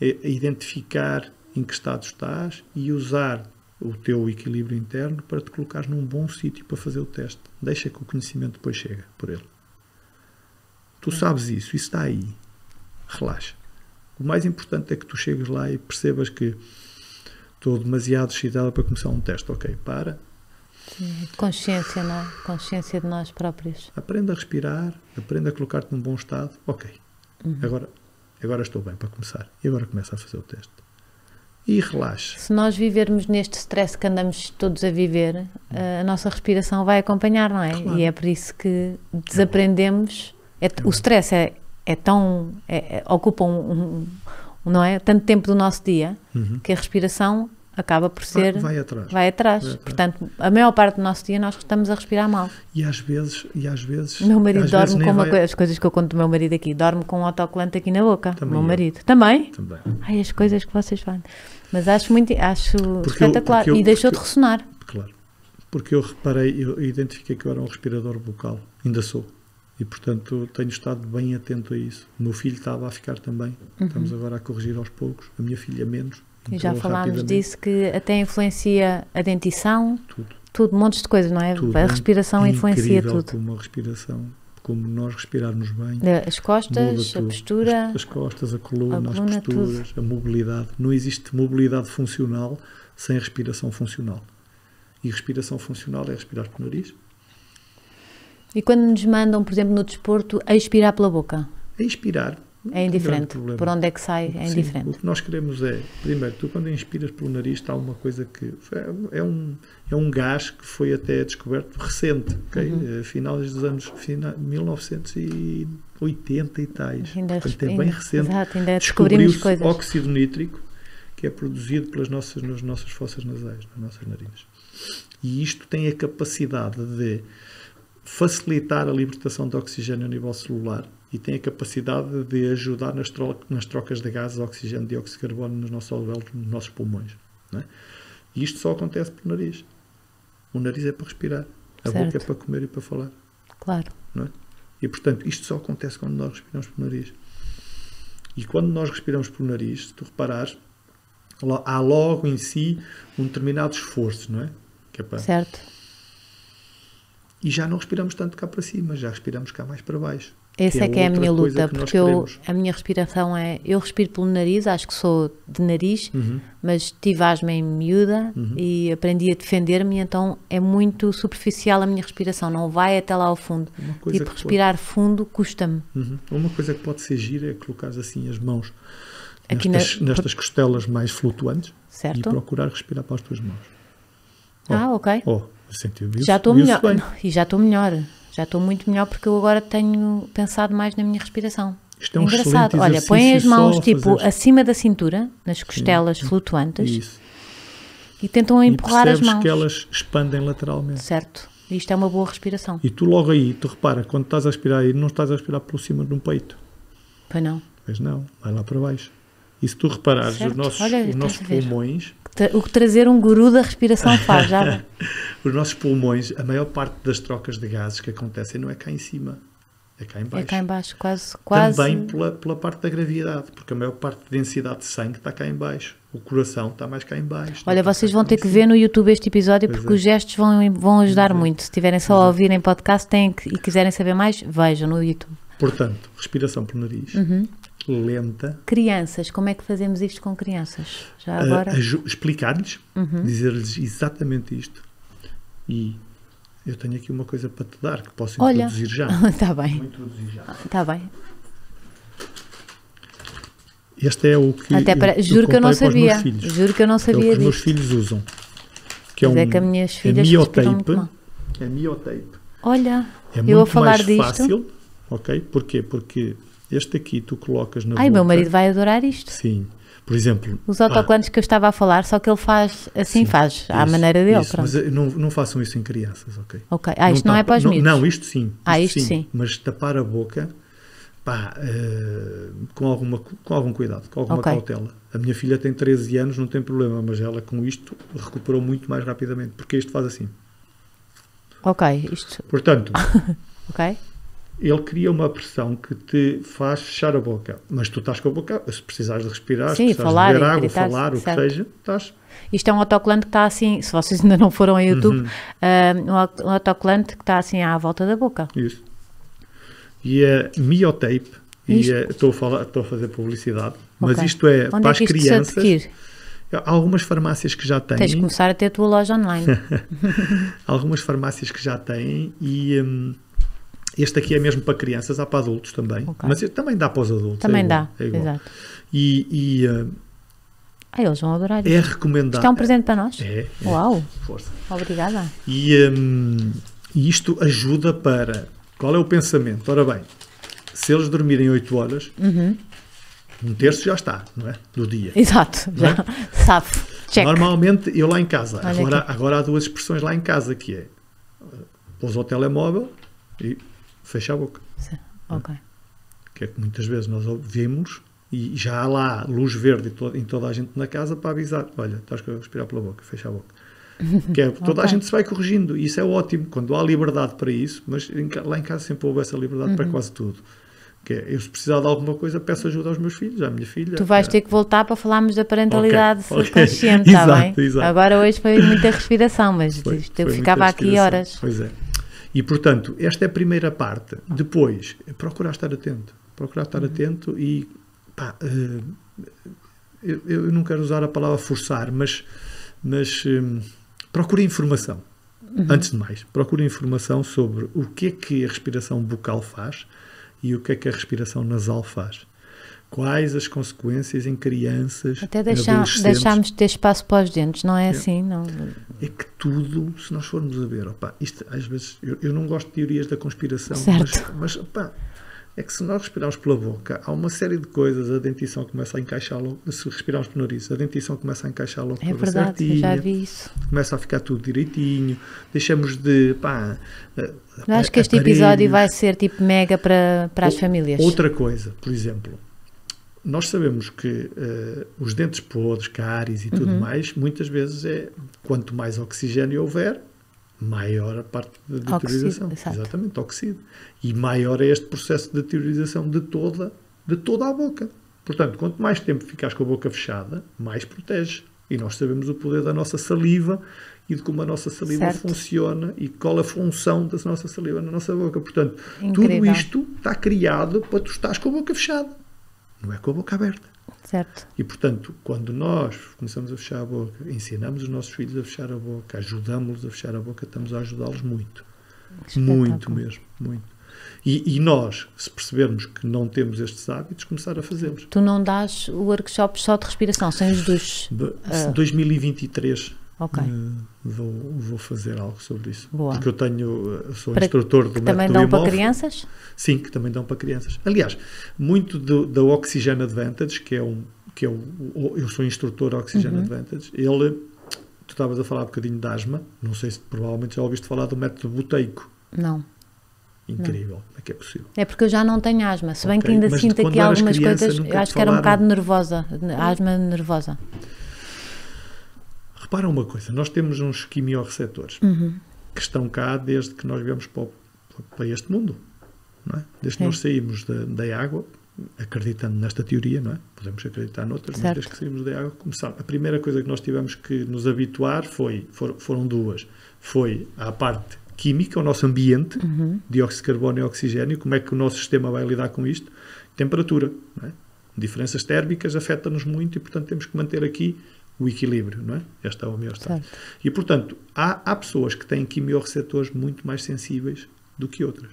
Speaker 2: identificar em que estado estás e usar o teu equilíbrio interno para te colocares num bom sítio para fazer o teste. Deixa que o conhecimento depois chega por ele. Tu sabes isso está aí. Relaxa. O mais importante é que tu chegues lá e percebas que estou demasiado excitado para começar um teste. Ok, para.
Speaker 1: Sim, consciência, não é? Consciência de nós próprios.
Speaker 2: Aprenda a respirar, aprenda a colocar-te num bom estado. Ok, agora estou bem para começar. E agora começa a fazer o teste. e relaxe.
Speaker 1: Se nós vivermos neste stress que andamos todos a viver, a nossa respiração vai acompanhar, não é?
Speaker 2: Claro.
Speaker 1: E é por isso que desaprendemos. O stress ocupa não é? Tanto tempo do nosso dia que a respiração acaba por ser...
Speaker 2: Vai atrás.
Speaker 1: Vai atrás. Portanto, a maior parte do nosso dia nós estamos a respirar mal.
Speaker 2: E às vezes
Speaker 1: O meu marido dorme com as coisas que eu conto do meu marido aqui, dorme com um autocolante aqui na boca.
Speaker 2: Também
Speaker 1: o meu
Speaker 2: eu.
Speaker 1: marido. Também?
Speaker 2: Também.
Speaker 1: Ai, as coisas que vocês fazem. Mas acho espetacular. E deixou de ressonar.
Speaker 2: Claro. Porque eu reparei, eu identifiquei que eu era um respirador bucal. Ainda sou. E, portanto, tenho estado bem atento a isso. O meu filho estava a ficar também. Estamos agora a corrigir aos poucos. A minha filha menos.
Speaker 1: E já falámos disso, que até influencia a dentição. Tudo, montes de coisas, não é?
Speaker 2: Tudo.
Speaker 1: A respiração influencia tudo.
Speaker 2: Como a respiração, como nós respirarmos bem.
Speaker 1: As costas, a postura.
Speaker 2: As costas, a coluna, as posturas, tudo. A mobilidade. Não existe mobilidade funcional sem respiração funcional. E respiração funcional é respirar pelo nariz.
Speaker 1: E quando nos mandam, por exemplo, no desporto, a expirar pela boca?
Speaker 2: A expirar.
Speaker 1: É indiferente. Por onde é que sai, é indiferente.
Speaker 2: O que nós queremos é, primeiro, tu quando inspiras pelo nariz está uma coisa que é um gás que foi até descoberto recente, okay? Finais dos anos 1980 e tais. Portanto, é bem recente.
Speaker 1: Exato, ainda descobrimos coisas.
Speaker 2: Óxido nítrico, que é produzido nas nossas fossas nasais, nas nossas narinas. E isto tem a capacidade de facilitar a libertação de oxigênio a nível celular e tem a capacidade de ajudar nas trocas de gases, oxigênio, dióxido de carbono nos nossos alvéolos, nos nossos pulmões. Não é? E isto só acontece pelo nariz. O nariz é para respirar, a boca é para comer e para falar.
Speaker 1: Claro.
Speaker 2: Não é? E, portanto, isto só acontece quando nós respiramos pelo nariz. E quando nós respiramos pelo nariz, se tu reparares, há logo em si um determinado esforço, não é? Que é para...
Speaker 1: Certo.
Speaker 2: E já não respiramos tanto cá para cima, já respiramos cá mais para baixo.
Speaker 1: Essa é a minha luta, porque a minha respiração eu respiro pelo nariz, acho que sou de nariz, mas tive asma em miúda e aprendi a defender-me, então é muito superficial a minha respiração, não vai até lá ao fundo. Tipo, respirar fundo custa-me.
Speaker 2: Uma coisa que pode ser gira é colocar assim as mãos
Speaker 1: aqui
Speaker 2: nestas costelas mais flutuantes,
Speaker 1: certo?
Speaker 2: E procurar respirar para as tuas mãos.
Speaker 1: Ok.
Speaker 2: Já
Speaker 1: estou melhor. E já estou melhor. Já estou muito melhor porque eu agora tenho pensado mais na minha respiração.
Speaker 2: Isto é um
Speaker 1: engraçado. Olha, põe as mãos tipo acima da cintura, nas costelas flutuantes.
Speaker 2: Isso.
Speaker 1: E tentam empurrar as mãos.
Speaker 2: Que elas expandem lateralmente.
Speaker 1: Certo. Isto é uma boa respiração.
Speaker 2: E tu logo aí, tu repara, quando estás a respirar aí, não estás a respirar por cima de um peito.
Speaker 1: Pois não.
Speaker 2: Pois não, vai lá para baixo. E se tu reparares, os nossos pulmões...
Speaker 1: O que trazer um guru da respiração faz, já.
Speaker 2: Os nossos pulmões, a maior parte das trocas de gases que acontecem não é cá em cima, é cá em baixo.
Speaker 1: É cá em baixo, quase.
Speaker 2: Também pela parte da gravidade, porque a maior parte da densidade de sangue está cá em baixo. O coração está mais cá em baixo.
Speaker 1: Olha, vocês vão ter que ver no YouTube este episódio, porque os gestos vão ajudar muito. Se estiverem só a ouvir em podcast e quiserem saber mais, vejam no YouTube.
Speaker 2: Portanto, respiração pelo nariz. Lenta.
Speaker 1: Crianças, como é que fazemos isto com crianças? Já agora?
Speaker 2: Explicar-lhes, dizer-lhes exatamente isto. E eu tenho aqui uma coisa para te dar, que posso introduzir já.
Speaker 1: Está bem.
Speaker 2: Vou introduzir já.
Speaker 1: Está bem.
Speaker 2: Este é o que
Speaker 1: juro que eu não sabia. Juro que eu não sabia
Speaker 2: disso.
Speaker 1: Os
Speaker 2: meus filhos usam. Que
Speaker 1: é que as minhas filhas respiram muito mal.
Speaker 2: É Miotape.
Speaker 1: Olha,
Speaker 2: é
Speaker 1: eu a falar
Speaker 2: disto. É muito mais fácil, ok? Porquê? Porque este aqui tu colocas na boca.
Speaker 1: Meu marido vai adorar isto.
Speaker 2: Sim. Por exemplo...
Speaker 1: Os autocolantes que eu estava a falar, só que ele faz assim, faz à maneira dele.
Speaker 2: Isso, mas não façam isso em crianças, ok?
Speaker 1: Ok. Isto não é para os miúdos?
Speaker 2: Não, isto sim.
Speaker 1: Isto sim.
Speaker 2: Mas tapar a boca, com algum cuidado, com alguma cautela. A minha filha tem 13 anos, não tem problema, mas ela com isto recuperou muito mais rapidamente, porque isto faz assim.
Speaker 1: Ok. Isto...
Speaker 2: Portanto...
Speaker 1: Ok.
Speaker 2: Ele cria uma pressão que te faz fechar a boca. Mas tu estás com a boca, se precisares de respirar, se precisares de beber água, falar, o que seja, estás...
Speaker 1: Isto é um autocolante que está assim, se vocês ainda não foram ao YouTube, um autocolante que está assim à volta da boca.
Speaker 2: Isso. E é Miotape, estou a fazer publicidade, mas isto é para as crianças. Há algumas farmácias que já têm.
Speaker 1: Tens de começar a ter a tua loja online.
Speaker 2: Algumas farmácias que já têm e... Este aqui é mesmo para crianças, há para adultos também, mas também dá para os adultos.
Speaker 1: Também dá, exato.
Speaker 2: E
Speaker 1: Eles vão adorar
Speaker 2: É
Speaker 1: isto.
Speaker 2: recomendado.
Speaker 1: Isto é um presente para nós?
Speaker 2: É.
Speaker 1: Uau!
Speaker 2: Força.
Speaker 1: Obrigada.
Speaker 2: E isto ajuda para... Qual é o pensamento? Ora bem, se eles dormirem 8 horas, um terço já está, não é? Do dia.
Speaker 1: Exato. Já. Sabe. Check.
Speaker 2: Normalmente, eu lá em casa,
Speaker 1: Olha
Speaker 2: agora há duas expressões lá em casa, que é pousa o telemóvel e fecha a boca.
Speaker 1: Sim. Ok.
Speaker 2: Que é que muitas vezes nós ouvimos e já há lá luz verde em toda a gente na casa para avisar, olha, estás a respirar pela boca, fecha a boca. Que é, toda a gente se vai corrigindo e isso é ótimo, quando há liberdade para isso, mas lá em casa sempre houve essa liberdade para quase tudo. Que é, eu se precisar de alguma coisa peço ajuda aos meus filhos, à minha filha.
Speaker 1: Tu vais ter que voltar para falarmos da parentalidade
Speaker 2: Ok.
Speaker 1: consciente, está
Speaker 2: Exato,
Speaker 1: bem?
Speaker 2: exato.
Speaker 1: Agora hoje foi muita respiração, mas
Speaker 2: Foi
Speaker 1: eu ficava
Speaker 2: muita
Speaker 1: aqui
Speaker 2: respiração.
Speaker 1: horas.
Speaker 2: Pois é. E, portanto, esta é a primeira parte. Depois, procurar estar atento. Procurar estar atento e, pá, eu não quero usar a palavra forçar, mas procure informação. Antes de mais, procure informação sobre o que é que a respiração bucal faz e o que é que a respiração nasal faz. Quais as consequências em crianças,
Speaker 1: Até
Speaker 2: adolescentes.
Speaker 1: deixámos de ter espaço para os dentes, não é assim? Não.
Speaker 2: É que tudo, se nós formos a ver, opa, isto às vezes, eu não gosto de teorias da conspiração,
Speaker 1: Certo.
Speaker 2: mas opa, é que se nós respirarmos pela boca, há uma série de coisas, a dentição começa a encaixar logo, se respirarmos pelo nariz, a dentição começa a encaixar logo
Speaker 1: É
Speaker 2: toda
Speaker 1: verdade, eu
Speaker 2: certinha,
Speaker 1: já vi isso.
Speaker 2: começa a ficar tudo direitinho, deixamos de, pá...
Speaker 1: Eu acho que este episódio vai ser tipo mega para as famílias.
Speaker 2: Outra coisa, por exemplo, nós sabemos que os dentes podres, cáries e tudo mais, muitas vezes quanto mais oxigênio houver, maior a parte de deteriorização.
Speaker 1: Exato.
Speaker 2: Exatamente, oxida. E maior é este processo de deteriorização de toda a boca. Portanto, quanto mais tempo ficares com a boca fechada, mais protege. E nós sabemos o poder da nossa saliva e de como a nossa saliva funciona e qual a função da nossa saliva na nossa boca. Portanto, tudo isto está criado para tu estares com a boca fechada. Não é com a boca aberta.
Speaker 1: Certo.
Speaker 2: E, portanto, quando nós começamos a fechar a boca, ensinamos os nossos filhos a fechar a boca, ajudamos-los a fechar a boca, estamos a ajudá-los muito. Muito mesmo, muito. E nós, se percebermos que não temos estes hábitos, começar a fazê-los.
Speaker 1: Tu não dás workshops só de respiração, sem os dos...
Speaker 2: 2023
Speaker 1: Ok.
Speaker 2: vou fazer algo sobre isso.
Speaker 1: Boa.
Speaker 2: Porque eu sou instrutor do método
Speaker 1: também dão para crianças?
Speaker 2: Sim, que também dão para crianças. Aliás, muito da Oxygen Advantage, eu sou instrutor Oxygen Advantage, tu estavas a falar um bocadinho de asma, não sei se provavelmente já ouviste falar do método buteico.
Speaker 1: Não.
Speaker 2: Incrível, como é que é possível?
Speaker 1: É porque eu já não tenho asma, se bem que ainda
Speaker 2: Mas
Speaker 1: sinto
Speaker 2: quando
Speaker 1: aqui
Speaker 2: eras
Speaker 1: algumas
Speaker 2: criança,
Speaker 1: coisas,
Speaker 2: nunca
Speaker 1: eu acho
Speaker 2: te
Speaker 1: que era um
Speaker 2: falaram?
Speaker 1: bocado nervosa, asma nervosa.
Speaker 2: Repara uma coisa, nós temos uns quimiorreceptores que estão cá desde que nós viemos para este mundo, não é? Desde que nós saímos da água, acreditando nesta teoria, não é? Podemos acreditar noutras, mas desde que saímos da água, começámos. A primeira coisa que nós tivemos que nos habituar foram duas. Foi à parte química, o nosso ambiente, dióxido de carbono e oxigênio, como é que o nosso sistema vai lidar com isto? Temperatura, não é? Diferenças térmicas afetam-nos muito e, portanto, temos que manter aqui o equilíbrio, não é? Esta é a homeostase. E, portanto, há pessoas que têm quimiorreceptores muito mais sensíveis do que outras.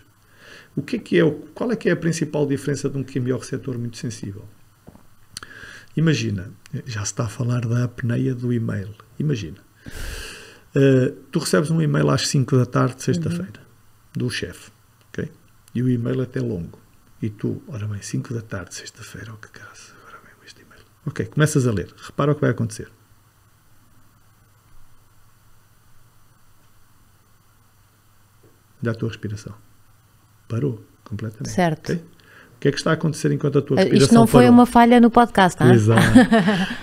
Speaker 2: Qual é que é a principal diferença de um quimiorreceptor muito sensível? Imagina, já se está a falar da apneia do e-mail. Imagina, tu recebes um e-mail às 5 da tarde, sexta-feira, do chefe, ok? E o e-mail é até longo. E tu, ora bem, 5 da tarde, sexta-feira, que caso. Ok, começas a ler. Repara o que vai acontecer. Da tua respiração. Parou completamente.
Speaker 1: Certo.
Speaker 2: Okay? O que é que está a acontecer enquanto a tua respiração
Speaker 1: Isto não foi
Speaker 2: parou?
Speaker 1: uma falha no podcast, não é?
Speaker 2: Exato.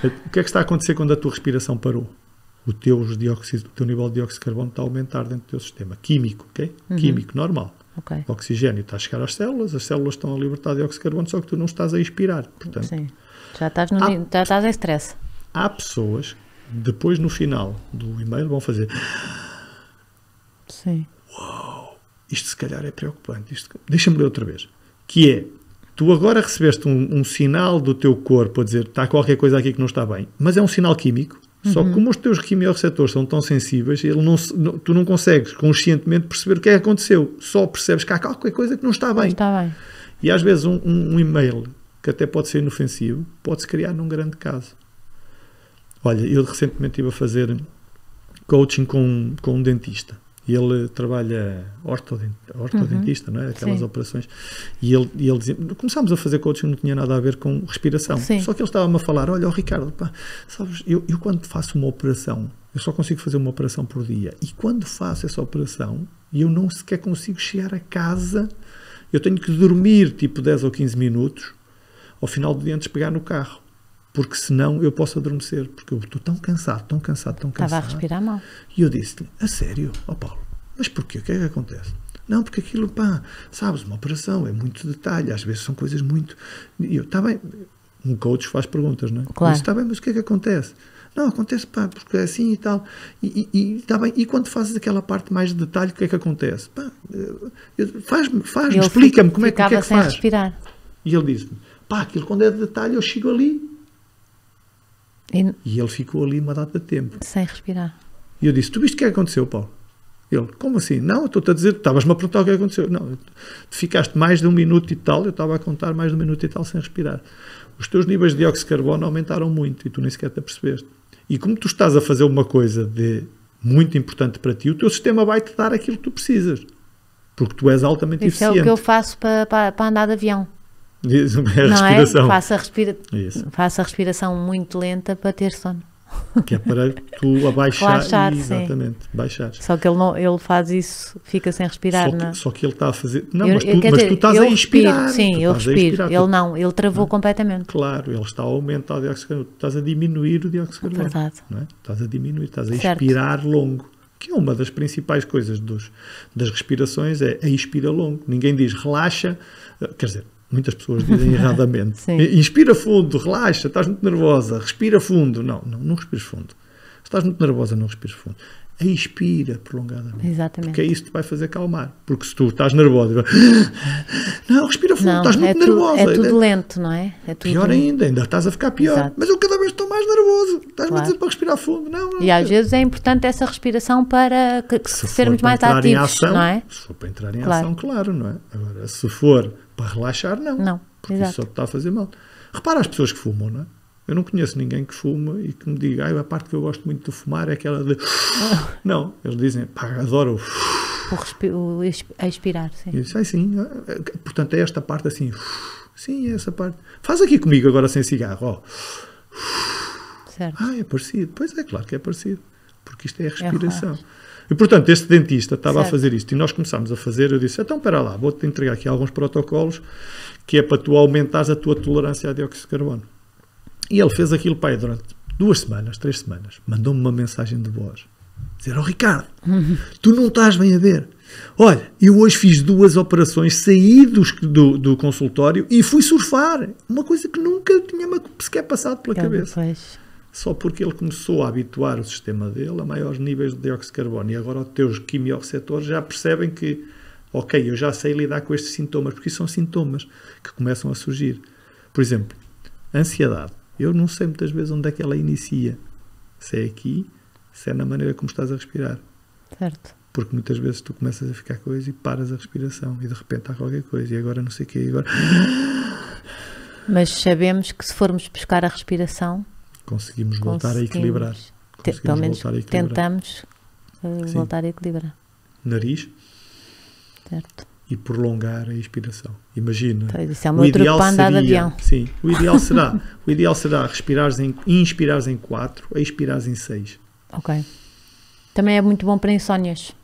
Speaker 2: O que é que está a acontecer quando a tua respiração parou? O teu nível de dióxido de carbono está a aumentar dentro do teu sistema. Químico, ok? Químico, normal.
Speaker 1: Okay.
Speaker 2: O oxigênio está a chegar às células, as células estão a libertar dióxido de carbono, só que tu não estás a expirar. Portanto,
Speaker 1: sim. Já estás em stress.
Speaker 2: Há pessoas, depois no final do e-mail, vão fazer...
Speaker 1: Sim.
Speaker 2: Uau, isto se calhar é preocupante. Deixa-me ler outra vez. Que é, tu agora recebeste um sinal do teu corpo a dizer está qualquer coisa aqui que não está bem, mas é um sinal químico. Só que como os teus quimiorreceptores são tão sensíveis, tu não consegues conscientemente perceber o que é que aconteceu. Só percebes que há qualquer coisa que não está bem.
Speaker 1: Não está bem.
Speaker 2: E às vezes um e-mail que até pode ser inofensivo, pode-se criar num grande caso. Olha, eu recentemente estive a fazer coaching com um dentista. E ele trabalha ortodentista, não é? Aquelas operações. E ele dizia, começámos a fazer coaching, não tinha nada a ver com respiração.
Speaker 1: Sim.
Speaker 2: Só que ele estava-me a falar, olha, Ricardo, pá, sabes, eu quando faço uma operação, eu só consigo fazer uma operação por dia. E quando faço essa operação, eu não sequer consigo chegar a casa, eu tenho que dormir tipo 10 ou 15 minutos, ao final do dia antes de pegar no carro. Porque senão eu posso adormecer, porque eu estou tão cansado.
Speaker 1: Estava a respirar mal.
Speaker 2: E eu disse-lhe, a sério, Paulo, mas porquê? O que é que acontece? Não, porque aquilo, pá, sabes, uma operação é muito detalhe, às vezes são coisas muito... E eu, está bem, um coach faz perguntas, não é?
Speaker 1: Claro.
Speaker 2: Está bem, mas o que é que acontece? Não, acontece, pá, porque é assim e tal. E está bem, e quando fazes aquela parte mais de detalhe, o que é que acontece? Pá, faz-me, explica-me como é que faz.
Speaker 1: Respirar.
Speaker 2: E ele disse-me, pá, aquilo quando é de detalhe eu chego ali. E ele ficou ali uma data de tempo.
Speaker 1: Sem respirar.
Speaker 2: E eu disse, tu viste o que é que aconteceu, Paulo? Ele, como assim? Não, eu estou-te a dizer, estavas-me a perguntar o que é que aconteceu. Não, tu ficaste mais de 1 minuto e tal, eu estava a contar mais de 1 minuto e tal sem respirar. Os teus níveis de dióxido de carbono aumentaram muito e tu nem sequer te apercebeste. E como tu estás a fazer uma coisa muito importante para ti, o teu sistema vai-te dar aquilo que tu precisas. Porque tu és altamente eficiente.
Speaker 1: Isso é o que eu faço para andar de avião.
Speaker 2: É a respiração.
Speaker 1: Faço a respiração muito lenta para ter sono.
Speaker 2: Que é para tu abaixar.
Speaker 1: Relaxar,
Speaker 2: exatamente, baixar.
Speaker 1: Só que ele faz isso, fica sem respirar.
Speaker 2: Só que ele está a fazer... Não, mas tu estás a inspirar.
Speaker 1: Sim, eu respiro. Ele travou completamente.
Speaker 2: Claro, ele está a aumentar o dióxido de carbono. Tu estás a diminuir o dióxido de carbono.
Speaker 1: Verdade.
Speaker 2: Não é? Estás a diminuir, estás a expirar longo. Que é uma das principais coisas das respirações, é a expira longo. Ninguém diz relaxa, quer dizer... Muitas pessoas dizem erradamente. Inspira fundo, relaxa, estás muito nervosa, respira fundo. Não respires fundo. Estás muito nervosa, não respires fundo. Expira prolongadamente.
Speaker 1: Exatamente.
Speaker 2: Porque é isso que te vai fazer calmar. Porque se tu estás nervosa, não, respira fundo, estás muito nervosa.
Speaker 1: É tudo lento, não é?
Speaker 2: Pior ainda estás a ficar pior. Exato. Mas eu cada vez estou mais nervoso. Estás-me a dizer para respirar fundo. Não.
Speaker 1: E às vezes é importante essa respiração para sermos mais ativos, não é?
Speaker 2: Se for para entrar em ação, claro, não é? Agora, se for para relaxar, não. Porque isso só te está a fazer mal. Repara as pessoas que fumam, não é? Eu não conheço ninguém que fuma e que me diga, a parte que eu gosto muito de fumar é aquela de... Não, eles dizem, pá, adoro
Speaker 1: o expirar, sim.
Speaker 2: Isso, sim. Portanto, é esta parte assim. Sim, é essa parte. Faz aqui comigo agora sem cigarro, ó.
Speaker 1: Certo.
Speaker 2: É parecido. Pois é, claro que é parecido. Porque isto é a respiração. E, portanto, este dentista estava a fazer isto e nós começámos a fazer, eu disse, então, espera lá, vou-te entregar aqui alguns protocolos que é para tu aumentares a tua tolerância a dióxido de carbono. E ele fez aquilo, pai, durante 2 semanas, 3 semanas. Mandou-me uma mensagem de voz. Dizer, Ricardo, tu não estás bem a ver. Olha, eu hoje fiz 2 operações, saí do consultório e fui surfar. Uma coisa que nunca tinha sequer passado pela cabeça. Só porque ele começou a habituar o sistema dele a maiores níveis de dióxido de carbono. E agora os teus quimiorreceptores já percebem que, ok, eu já sei lidar com estes sintomas, porque são sintomas que começam a surgir. Por exemplo, ansiedade. Eu não sei muitas vezes onde é que ela inicia. Se é aqui, se é na maneira como estás a respirar.
Speaker 1: Certo.
Speaker 2: Porque muitas vezes tu começas a ficar coisa e paras a respiração e de repente há qualquer coisa e agora não sei o quê. Agora...
Speaker 1: Mas sabemos que se formos buscar a respiração...
Speaker 2: Conseguimos voltar a equilibrar.
Speaker 1: Pelo menos tentamos voltar a equilibrar.
Speaker 2: Nariz.
Speaker 1: Certo.
Speaker 2: E prolongar a expiração. Imagina.
Speaker 1: Então, isso é uma outra para andar de avião.
Speaker 2: Sim. O ideal será inspirares em 4, expirares em 6.
Speaker 1: Ok. Também é muito bom para insónias.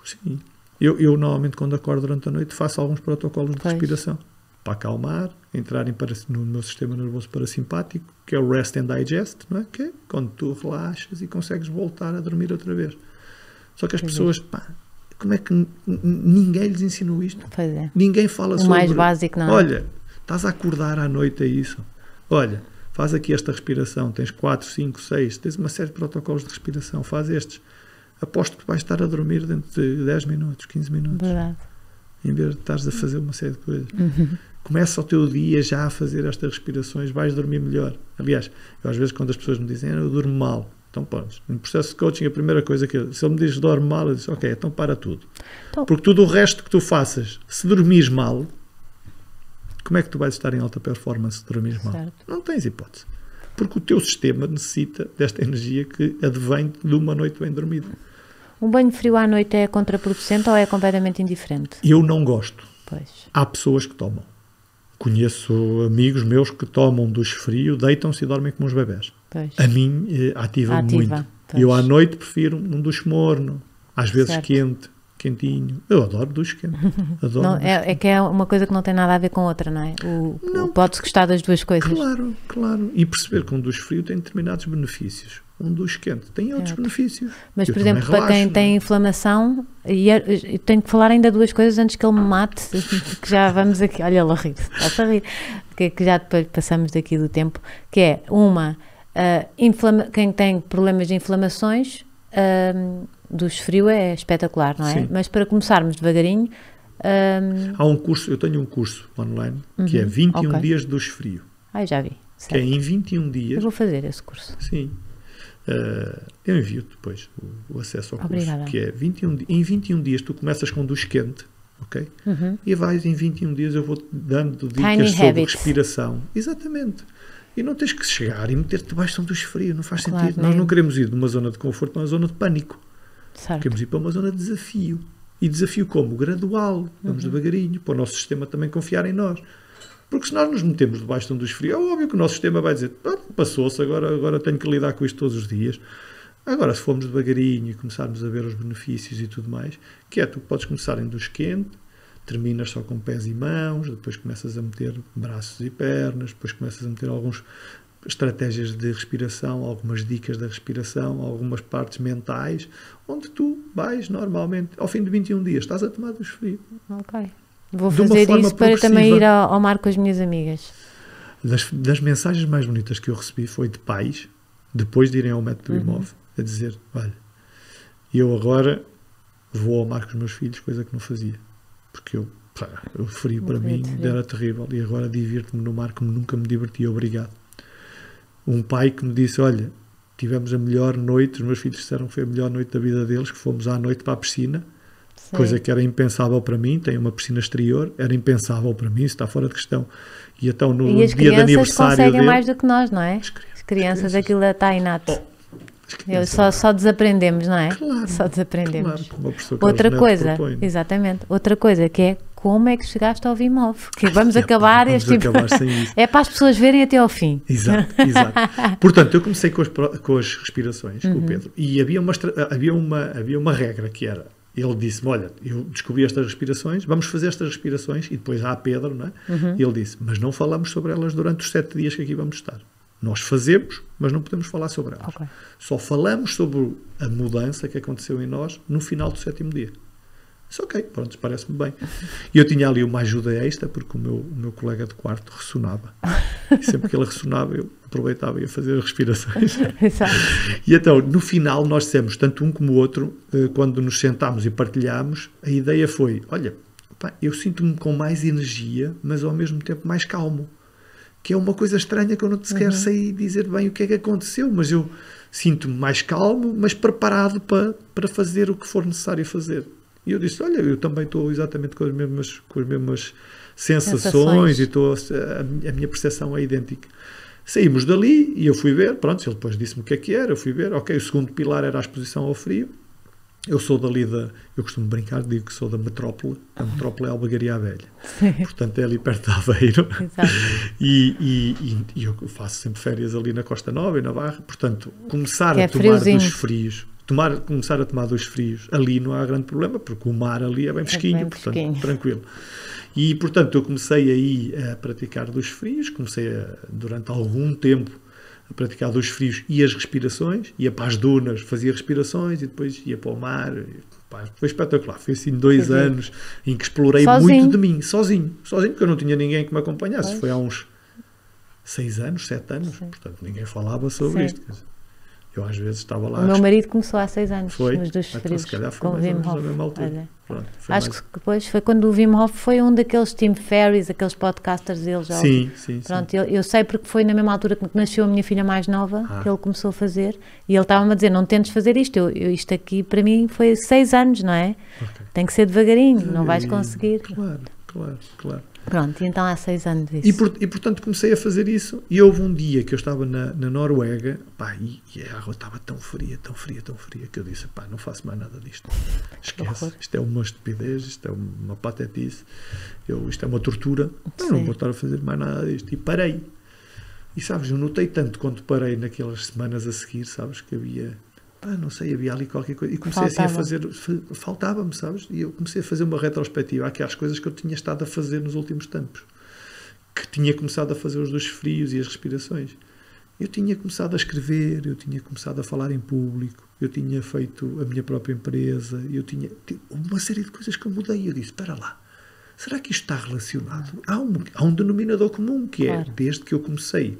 Speaker 2: Sim. Eu normalmente quando acordo durante a noite faço alguns protocolos de respiração. Para acalmar, entrar no meu sistema nervoso parasimpático, que é o Rest and Digest, não é? Que é quando tu relaxas e consegues voltar a dormir outra vez. Só que as pessoas, como é que ninguém lhes ensinou isto?
Speaker 1: Pois é.
Speaker 2: Ninguém fala sobre...
Speaker 1: O mais básico, não é?
Speaker 2: Olha, estás a acordar à noite, é isso. Olha, faz aqui esta respiração, tens 4, 5, 6, tens uma série de protocolos de respiração, faz estes. Aposto que vais estar a dormir dentro de 10 minutos, 15 minutos.
Speaker 1: Verdade.
Speaker 2: Em vez de estares a fazer uma série de coisas. Começa o teu dia já a fazer estas respirações, vais dormir melhor. Aliás, eu às vezes quando as pessoas me dizem, eu durmo mal, então pronto, no processo de coaching a primeira coisa que se ele me diz dorme mal, eu digo, ok, então para tudo. Porque tudo o resto que tu faças, se dormires mal, como é que tu vais estar em alta performance se dormires mal?
Speaker 1: Certo.
Speaker 2: Não tens hipótese. porque o teu sistema necessita desta energia que advém de uma noite bem dormida.
Speaker 1: Um banho frio à noite é contraproducente ou é completamente indiferente?
Speaker 2: Eu não gosto.
Speaker 1: Pois.
Speaker 2: Há pessoas que tomam. Conheço amigos meus que tomam duche frio, deitam-se e dormem como uns bebés.
Speaker 1: Pois.
Speaker 2: A mim ativa muito.
Speaker 1: Pois.
Speaker 2: Eu à noite prefiro um duche morno, às vezes
Speaker 1: Certo.
Speaker 2: quente, quentinho. Eu adoro duche quente. Adoro
Speaker 1: Não,
Speaker 2: duche
Speaker 1: é que é uma coisa que não tem nada a ver com outra, não é? Pode-se gostar das duas coisas.
Speaker 2: Claro, claro. E perceber que um duche frio tem determinados benefícios. Um duche quente tem outros benefícios.
Speaker 1: Mas,
Speaker 2: Eu
Speaker 1: por exemplo,
Speaker 2: também
Speaker 1: para quem
Speaker 2: relaxo,
Speaker 1: tem inflamação, e eu tenho que falar ainda duas coisas antes que ele me mate, que já vamos aqui, olha ele a rir, está a rir, que já depois passamos daqui do tempo, que é uma, quem tem problemas de inflamações, duche frio é espetacular, não é?
Speaker 2: Sim.
Speaker 1: Mas para começarmos devagarinho...
Speaker 2: Há um curso, eu tenho um curso online, que é 21 dias de duche frio.
Speaker 1: eu já vi.
Speaker 2: Certo. Que é em 21 dias...
Speaker 1: Eu vou fazer esse curso.
Speaker 2: Sim. Eu envio-te depois o acesso ao curso.
Speaker 1: Obrigada.
Speaker 2: Que é em 21 dias tu começas com duche quente, ok? E vais em 21 dias eu vou dando dicas sobre respiração. Exatamente. E não tens que chegar e meter-te debaixo de um duche frio, não faz sentido. Nós não queremos ir de uma zona de conforto para uma zona de pânico.
Speaker 1: Certo.
Speaker 2: Queremos ir para uma zona de desafio. E desafio como? Gradual. Vamos devagarinho, para o nosso sistema também confiar em nós. Porque se nós nos metemos debaixo de um duche frio, é óbvio que o nosso sistema vai dizer, passou-se, agora tenho que lidar com isto todos os dias. Agora, se formos devagarinho e começarmos a ver os benefícios e tudo mais, que é, tu podes começar em duche quente, terminas só com pés e mãos, depois começas a meter braços e pernas, depois começas a meter algumas estratégias de respiração, algumas dicas da respiração, algumas partes mentais, onde tu vais normalmente, ao fim de 21 dias, estás a tomar duche frio.
Speaker 1: Ok. Vou fazer isso para também ir ao mar com as minhas amigas.
Speaker 2: Das mensagens mais bonitas que eu recebi foi de pais, depois de irem ao método Wim Hof, a dizer, olha, eu agora vou ao mar com os meus filhos, coisa que não fazia. Porque o frio para mim era terrível e agora divirto-me no mar como nunca me diverti, obrigado. Um pai que me disse, olha, tivemos a melhor noite, os meus filhos disseram que foi a melhor noite da vida deles, que fomos à noite para a piscina. Sim. Coisa que era impensável para mim, tem uma piscina exterior, era impensável para mim, isso está fora de questão. E então no dia de aniversário dele...
Speaker 1: as crianças conseguem mais do que nós, não é? As crianças aquilo está inato. Só desaprendemos, não é?
Speaker 2: Claro,
Speaker 1: só desaprendemos.
Speaker 2: Claro,
Speaker 1: outra coisa, exatamente, outra coisa que é como é que chegaste ao Wim Hof? Que vamos acabar
Speaker 2: sem isso.
Speaker 1: É para as pessoas verem até ao fim.
Speaker 2: Exato. Portanto, eu comecei com as respirações, com o Pedro, e havia uma regra que era, ele disse-me, olha, eu descobri estas respirações, vamos fazer estas respirações, e depois há Pedro, não é? E ele disse, mas não falamos sobre elas durante os 7 dias que aqui vamos estar. Nós fazemos, mas não podemos falar sobre elas. Okay. Só falamos sobre a mudança que aconteceu em nós no final do 7º dia. Isso ok, pronto, parece-me bem. E eu tinha ali uma ajuda extra, porque o meu colega de quarto ressonava. E sempre que ele ressonava, eu aproveitava e ia fazer as respirações.
Speaker 1: Exato.
Speaker 2: E então, no final, nós dissemos, tanto um como o outro, quando nos sentámos e partilhámos, a ideia foi, olha, eu sinto-me com mais energia, mas ao mesmo tempo mais calmo. Que é uma coisa estranha que eu não sequer sei dizer bem o que é que aconteceu, mas eu sinto-me mais calmo, mas preparado para fazer o que for necessário fazer. E eu disse, olha, eu também estou exatamente com as mesmas sensações. E a minha percepção é idêntica. Saímos dali e eu fui ver, pronto, ele depois disse-me o que é que era, eu fui ver, ok, o segundo pilar era a exposição ao frio. Eu sou dali eu costumo brincar, digo que sou da metrópole, a metrópole é Albergaria Velha. Sim. Portanto é ali perto de Aveiro. Exato. E eu faço sempre férias ali na Costa Nova e na Barra, portanto, começar a tomar duches frios, começar a tomar duches frios, ali não há grande problema, porque o mar ali é bem fresquinho, portanto, tranquilo. E, portanto, eu comecei aí a praticar duches frios, durante algum tempo, a praticar duches frios e as respirações, ia para as dunas, fazia respirações e depois ia para o mar. Foi espetacular. Foi assim 2 anos em que explorei muito de mim, sozinho, porque eu não tinha ninguém que me acompanhasse. Foi há uns 6 anos, 7 anos, portanto ninguém falava sobre isto. Eu às vezes estava lá.
Speaker 1: O meu marido começou há 6 anos nos duches frios.
Speaker 2: Se calhar foi mais ou menos na mesma altura.
Speaker 1: Pronto, acho que depois foi quando o Wim Hof foi um daqueles Tim Ferriss, aqueles podcasters deles.
Speaker 2: Sim.
Speaker 1: Pronto, eu sei porque foi na mesma altura que nasceu a minha filha mais nova que ele começou a fazer e ele estava-me a dizer, não tentes fazer isto, isto aqui para mim foi 6 anos, não é? Okay. Tem que ser devagarinho, não vais conseguir.
Speaker 2: Claro.
Speaker 1: Pronto, e então há 6 anos isso.
Speaker 2: E portanto comecei a fazer isso, e houve um dia que eu estava na Noruega, pá, e a água estava tão fria, que eu disse, pá, não faço mais nada disto. Esquece, isto é uma estupidez, isto é uma patetice, isto é uma tortura, não vou estar a fazer mais nada disto. E parei. E sabes, eu notei tanto quando parei naquelas semanas a seguir, sabes, que havia... não sei, havia ali qualquer coisa, e comecei assim a fazer, faltava-me, sabes, e eu comecei a fazer uma retrospectiva àquelas coisas que eu tinha estado a fazer nos últimos tempos, que tinha começado a fazer os 2 frios e as respirações. Eu tinha começado a escrever, eu tinha começado a falar em público, eu tinha feito a minha própria empresa, eu tinha uma série de coisas que eu mudei. Eu disse, espera lá, será que isto está relacionado? Há um denominador comum, que é, desde que eu comecei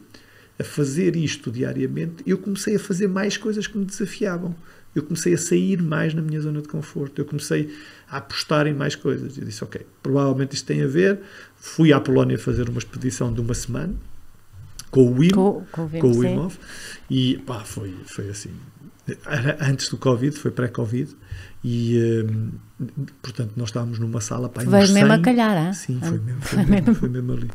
Speaker 2: a fazer isto diariamente, eu comecei a fazer mais coisas que me desafiavam. Eu comecei a sair mais na minha zona de conforto. Eu comecei a apostar em mais coisas. Eu disse, ok, provavelmente isto tem a ver. Fui à Polónia fazer uma expedição de uma semana com o Wim, com o Wim Hof, e pá, foi assim. Antes do Covid, foi pré-Covid, e portanto nós estávamos numa sala... Pá,
Speaker 1: veio mesmo a calhar,
Speaker 2: sim, foi mesmo ali.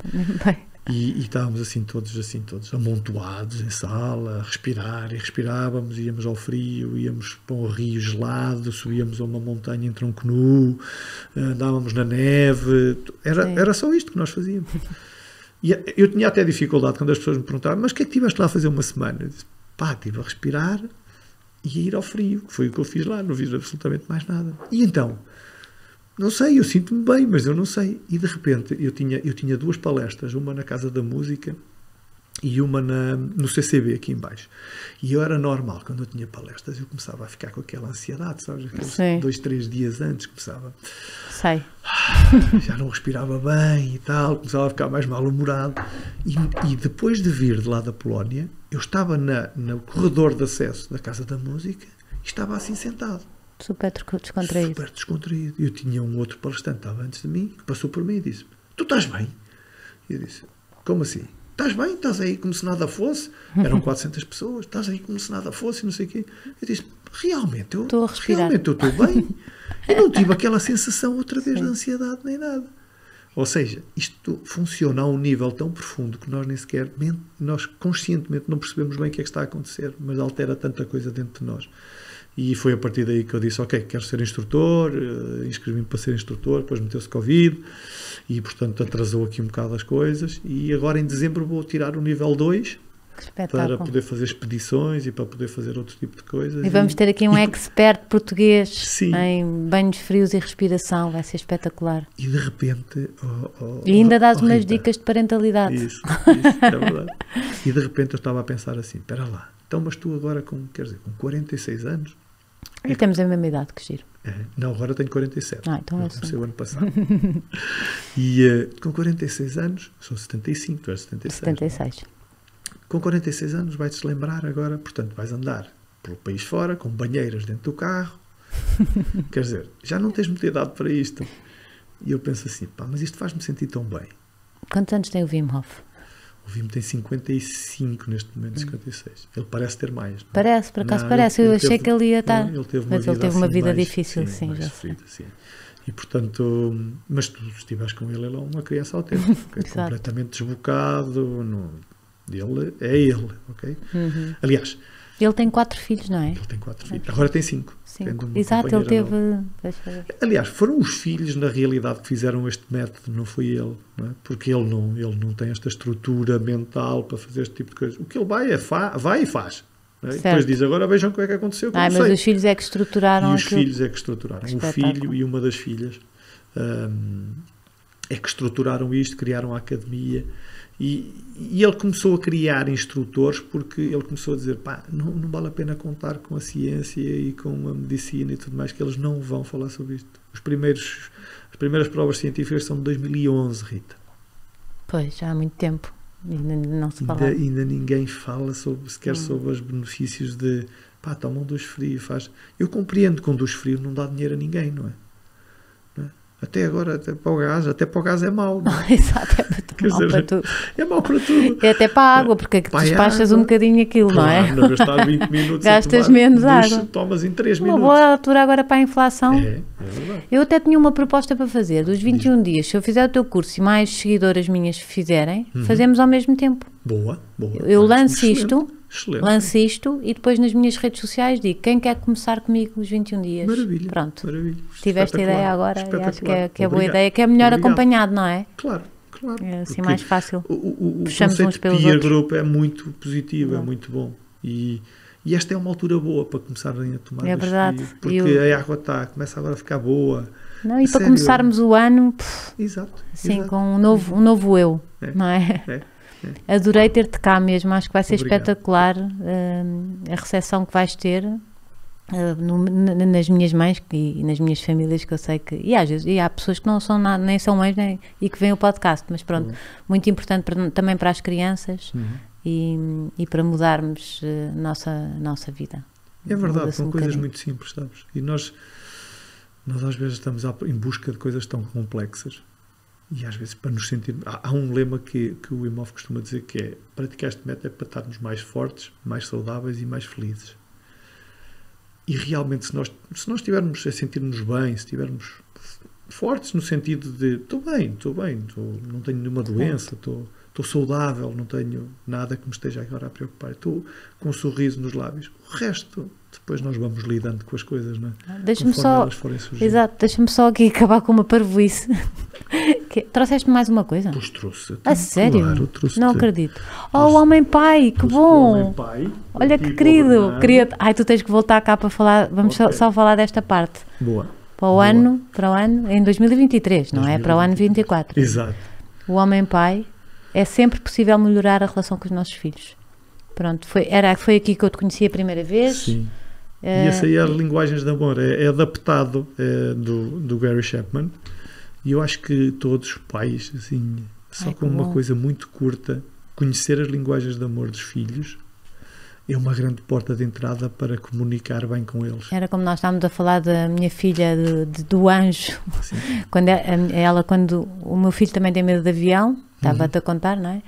Speaker 2: E estávamos assim todos amontoados em sala, a respirar, e respirávamos, íamos ao frio, íamos para um rio gelado, subíamos a uma montanha em tronco nu, andávamos na neve, era só isto que nós fazíamos. E eu tinha até dificuldade quando as pessoas me perguntavam, mas o que é que estiveste lá a fazer uma semana? Eu disse, pá, estive a respirar e a ir ao frio, que foi o que eu fiz lá, não fiz absolutamente mais nada. E então... não sei, eu sinto-me bem, mas eu não sei. E de repente eu tinha 2 palestras, uma na Casa da Música e uma no CCB aqui em baixo. E eu era normal, quando eu tinha palestras, eu começava a ficar com aquela ansiedade, sabes? Aqueles 2, 3 dias antes começava.
Speaker 1: Sei.
Speaker 2: Já não respirava bem e tal, começava a ficar mais mal-humorado. E depois de vir de lá da Polónia, eu estava no corredor de acesso da Casa da Música e estava assim sentado.
Speaker 1: Super descontraído.
Speaker 2: Eu tinha um outro palestrante, estava antes de mim, que passou por mim e disse, tu estás bem? E eu disse, como assim? Estás bem? Estás aí como se nada fosse? Eram 400 pessoas, estás aí como se nada fosse e não sei o quê. Eu disse, realmente eu estou bem. Eu não tive aquela sensação outra vez de ansiedade nem nada. Ou seja, isto funciona a um nível tão profundo que nós nem sequer, nós conscientemente não percebemos bem o que é que está a acontecer, mas altera tanta coisa dentro de nós. E foi a partir daí que eu disse, ok, quero ser instrutor, inscrevi-me para ser instrutor, depois meteu-se Covid e, portanto, atrasou aqui um bocado as coisas, e agora em dezembro vou tirar o nível 2 para poder fazer expedições e para poder fazer outro tipo de coisas.
Speaker 1: E vamos ter aqui um expert português em banhos frios e respiração, vai ser espetacular.
Speaker 2: E de repente...
Speaker 1: e ainda dás umas dicas de parentalidade.
Speaker 2: Isso, é verdade. E de repente eu estava a pensar assim, espera lá, então mas tu agora com 46 anos...
Speaker 1: E temos a mesma idade, que giro.
Speaker 2: Não, agora tenho 47.
Speaker 1: Então
Speaker 2: eu comecei o ano passado. E com 46 anos, sou 75, tu és 76. Com 46 anos vais-te lembrar agora, portanto, vais andar pelo país fora, com banheiras dentro do carro. Quer dizer, já não tens muita idade para isto. E eu penso assim, pá, mas isto faz-me sentir tão bem.
Speaker 1: Quantos anos tem o Wim Hof?
Speaker 2: O Wim tem 55 neste momento, 56. Ele parece ter mais. Não?
Speaker 1: Parece, por acaso parece. Eu achei que ele ia estar...
Speaker 2: Ele teve
Speaker 1: uma vida
Speaker 2: mais,
Speaker 1: difícil, sim, já sei.
Speaker 2: Sim. E portanto, mas tu estiveres com ele é uma criança autêntica, completamente desbocado. Ele é ele, ok? Aliás...
Speaker 1: Ele tem 4 filhos, não é?
Speaker 2: Ele tem 4 filhos. Agora tem 5.
Speaker 1: Exato, ele teve...
Speaker 2: Aliás, foram os filhos, na realidade, que fizeram este método, não foi ele. Não é? Porque ele não tem esta estrutura mental para fazer este tipo de coisa. O que ele vai e faz. Não é? E depois diz, agora vejam o que é que aconteceu.
Speaker 1: Mas os filhos é que estruturaram
Speaker 2: E os filhos é que estruturaram. O filho e uma das filhas é que estruturaram isto, criaram a academia. E ele começou a criar instrutores porque ele começou a dizer, pá, não vale a pena contar com a ciência e com a medicina e tudo mais, que eles não vão falar sobre isto. As primeiras provas científicas são de 2011, Rita.
Speaker 1: Pois, já há muito tempo. Ainda não se fala.
Speaker 2: Ainda ninguém fala sequer sobre os benefícios de, pá, toma um duche frio, faz... Eu compreendo que um duche frio não dá dinheiro a ninguém, não é? Até agora, até para o gás é mau. Não é?
Speaker 1: Exato, é mau para tudo.
Speaker 2: É mau para tudo.
Speaker 1: É até para a água, porque despachas um bocadinho aquilo,
Speaker 2: claro,
Speaker 1: não é?
Speaker 2: Não gastar 20 minutos
Speaker 1: Gastas
Speaker 2: a tomar,
Speaker 1: menos água.
Speaker 2: Tomas em 3
Speaker 1: Uma
Speaker 2: minutos.
Speaker 1: boa altura agora para a inflação.
Speaker 2: É verdade.
Speaker 1: Eu até tinha uma proposta para fazer, dos 21 dias, se eu fizer o teu curso e mais seguidoras minhas fizerem, fazemos ao mesmo tempo.
Speaker 2: Boa.
Speaker 1: Eu lanço isto,
Speaker 2: Excelente.
Speaker 1: lanço isto e depois nas minhas redes sociais digo, quem quer começar comigo os 21 dias?
Speaker 2: Maravilha.
Speaker 1: Pronto.
Speaker 2: Tive
Speaker 1: Tiveste ideia agora e acho que é boa ideia, que é melhor acompanhado, não é?
Speaker 2: Claro.
Speaker 1: É assim mais fácil.
Speaker 2: O
Speaker 1: Puxamos
Speaker 2: conceito
Speaker 1: uns
Speaker 2: de
Speaker 1: pelos
Speaker 2: peer
Speaker 1: outros.
Speaker 2: group é muito positivo, é muito bom. E esta é uma altura boa para começarem a tomar
Speaker 1: É
Speaker 2: este
Speaker 1: verdade.
Speaker 2: fio, porque a água começa agora a ficar boa.
Speaker 1: Não, e para
Speaker 2: Sério?
Speaker 1: começarmos o ano,
Speaker 2: Exato.
Speaker 1: sim,
Speaker 2: exato.
Speaker 1: com um novo eu,
Speaker 2: É.
Speaker 1: não é?
Speaker 2: É.
Speaker 1: Adorei ter-te cá mesmo, acho que vai ser
Speaker 2: Obrigado.
Speaker 1: espetacular a recepção que vais ter nas minhas mães e nas minhas famílias, que eu sei que, e às vezes há pessoas que não são nada, nem são mães e que veem o podcast, mas pronto, muito importante também para as crianças e para mudarmos nossa vida.
Speaker 2: É verdade,
Speaker 1: Muda-se
Speaker 2: são
Speaker 1: um
Speaker 2: coisas
Speaker 1: bocadinho.
Speaker 2: muito simples, sabes? E nós às vezes estamos em busca de coisas tão complexas. E às vezes para nos sentir... Há um lema que o Wim Hof costuma dizer que é: praticar este método é para estarmos mais fortes, mais saudáveis e mais felizes. E realmente se nós estivermos a sentir-nos bem, se estivermos fortes no sentido de estou bem, não tenho nenhuma doença, estou saudável, não tenho nada que me esteja agora a preocupar, estou com um sorriso nos lábios, o resto depois nós vamos lidando com as coisas, não é?
Speaker 1: Deixa-me
Speaker 2: Conforme
Speaker 1: só,
Speaker 2: elas forem surgindo.
Speaker 1: exato, deixa-me só aqui acabar com uma parvoíce. Trouxeste mais uma coisa?
Speaker 2: Pois trouxe.
Speaker 1: A sério?
Speaker 2: Claro, trouxe.
Speaker 1: Não acredito. Oh, o Homem-Pai, que bom! Olha que querido. Ai, tu tens que voltar cá para falar. Vamos só falar desta parte.
Speaker 2: Boa.
Speaker 1: Para o ano, em 2023, não é? Para o ano 24.
Speaker 2: Exato.
Speaker 1: O Homem-Pai, é sempre possível melhorar a relação com os nossos filhos. Pronto, foi aqui que eu te conheci a primeira vez.
Speaker 2: Sim. E essa aí é as linguagens de amor. É adaptado do Gary Chapman. E eu acho que todos os pais, assim, só com uma coisa muito curta, conhecer as linguagens de amor dos filhos é uma grande porta de entrada para comunicar bem com eles.
Speaker 1: Era como nós estávamos a falar da minha filha do anjo.
Speaker 2: Sim.
Speaker 1: Quando o meu filho também tem medo de avião, estava-te a contar, não é?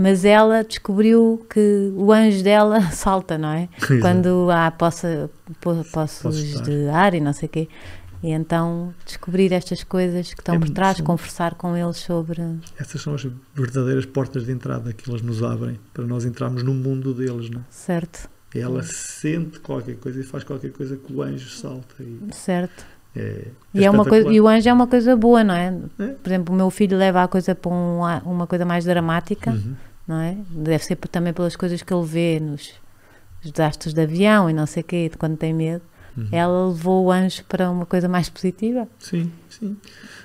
Speaker 1: Mas ela descobriu que o anjo dela salta, não é?
Speaker 2: Exato.
Speaker 1: Quando há poços de ar e não sei o quê. E então descobrir estas coisas que estão por trás, conversar com eles sobre...
Speaker 2: Essas são as verdadeiras portas de entrada que elas nos abrem para nós entrarmos no mundo deles, não é?
Speaker 1: Certo.
Speaker 2: Ela sente qualquer coisa e faz qualquer coisa que o anjo salta.
Speaker 1: Certo.
Speaker 2: E
Speaker 1: o anjo é uma coisa boa, não é? Por exemplo, o meu filho leva a coisa para uma coisa mais dramática, não é? Deve ser também pelas coisas que ele vê nos desastres de avião e não sei o quê, de quando tem medo. Ela levou o anjo para uma coisa mais positiva.
Speaker 2: Sim.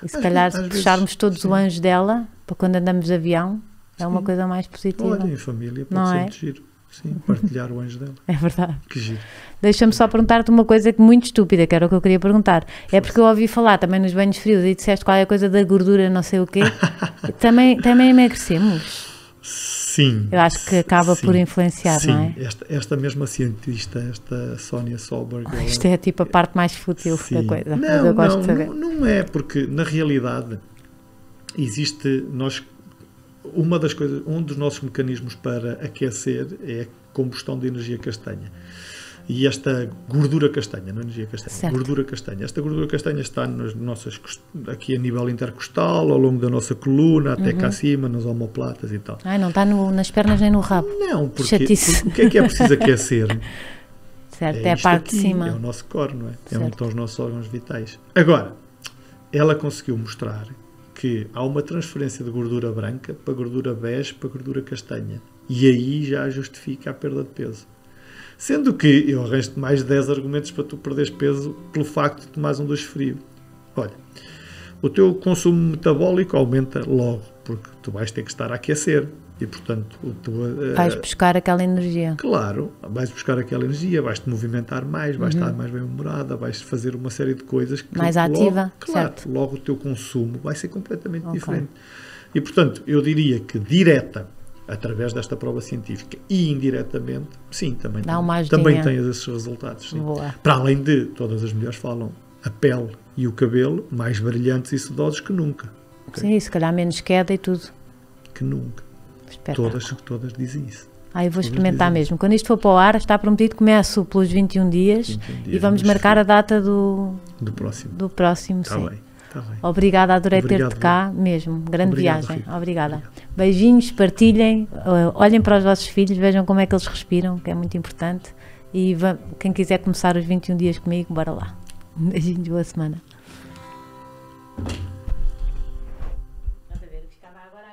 Speaker 1: E se calhar se puxarmos todos o anjo dela para quando andamos de avião, é uma coisa mais positiva.
Speaker 2: Olha, em família pode ser muito giro. Sim, partilhar o anjo dela.
Speaker 1: É verdade.
Speaker 2: Que giro.
Speaker 1: Deixa-me só perguntar-te uma coisa muito estúpida, que era o que eu queria perguntar. É porque eu ouvi falar também nos banhos frios e disseste qualquer coisa da gordura, não sei o quê. também emagrecemos?
Speaker 2: Sim.
Speaker 1: Eu acho que acaba por influenciar,
Speaker 2: sim.
Speaker 1: Não é?
Speaker 2: Esta mesma cientista, esta Sonia Solberg...
Speaker 1: Isto é tipo a parte mais fútil da coisa. Mas eu gosto de saber.
Speaker 2: Não é, porque na realidade existe... um dos nossos mecanismos para aquecer é a combustão de energia castanha. E esta gordura castanha, não é energia castanha,
Speaker 1: certo.
Speaker 2: Gordura castanha. Esta gordura castanha está aqui a nível intercostal, ao longo da nossa coluna, até cá acima, nas omoplatas e tal.
Speaker 1: Não está nas pernas nem no rabo.
Speaker 2: Não, porque o que é preciso aquecer?
Speaker 1: Certo, é a parte
Speaker 2: aqui,
Speaker 1: de cima.
Speaker 2: É o nosso core, não é?
Speaker 1: Certo.
Speaker 2: É onde estão os nossos órgãos vitais. Agora, ela conseguiu mostrar que há uma transferência de gordura branca para gordura bege para gordura castanha. E aí já justifica a perda de peso. Sendo que eu arranjo-te mais 10 argumentos para tu perderes peso pelo facto de tomares um duche frio. Olha, o teu consumo metabólico aumenta logo, porque tu vais ter que estar a aquecer. E, portanto,
Speaker 1: vais buscar aquela energia.
Speaker 2: Claro, vais buscar aquela energia, vais-te movimentar mais, vais estar mais bem-humorada, vais fazer uma série de coisas que
Speaker 1: mais ativa, certo.
Speaker 2: Logo o teu consumo vai ser completamente diferente. E, portanto, eu diria que direta, através desta prova científica e indiretamente, sim, também tens esses resultados. Sim. Para além de, todas as mulheres falam, a pele e o cabelo mais brilhantes e sedosos que nunca. Okay?
Speaker 1: Sim, se calhar menos queda e tudo.
Speaker 2: Que nunca. Todas dizem isso.
Speaker 1: Eu vou experimentar mesmo. Quando isto for para o ar, está prometido, começo pelos 21 dias e vamos marcar a data do próximo.
Speaker 2: Está bem.
Speaker 1: Obrigada, adorei ter-te cá mesmo. Grande viagem. Obrigada. Beijinhos, partilhem, olhem para os vossos filhos, vejam como é que eles respiram, que é muito importante. E quem quiser começar os 21 dias comigo, bora lá. Beijinhos, boa semana. Estás a ver? Ficava agora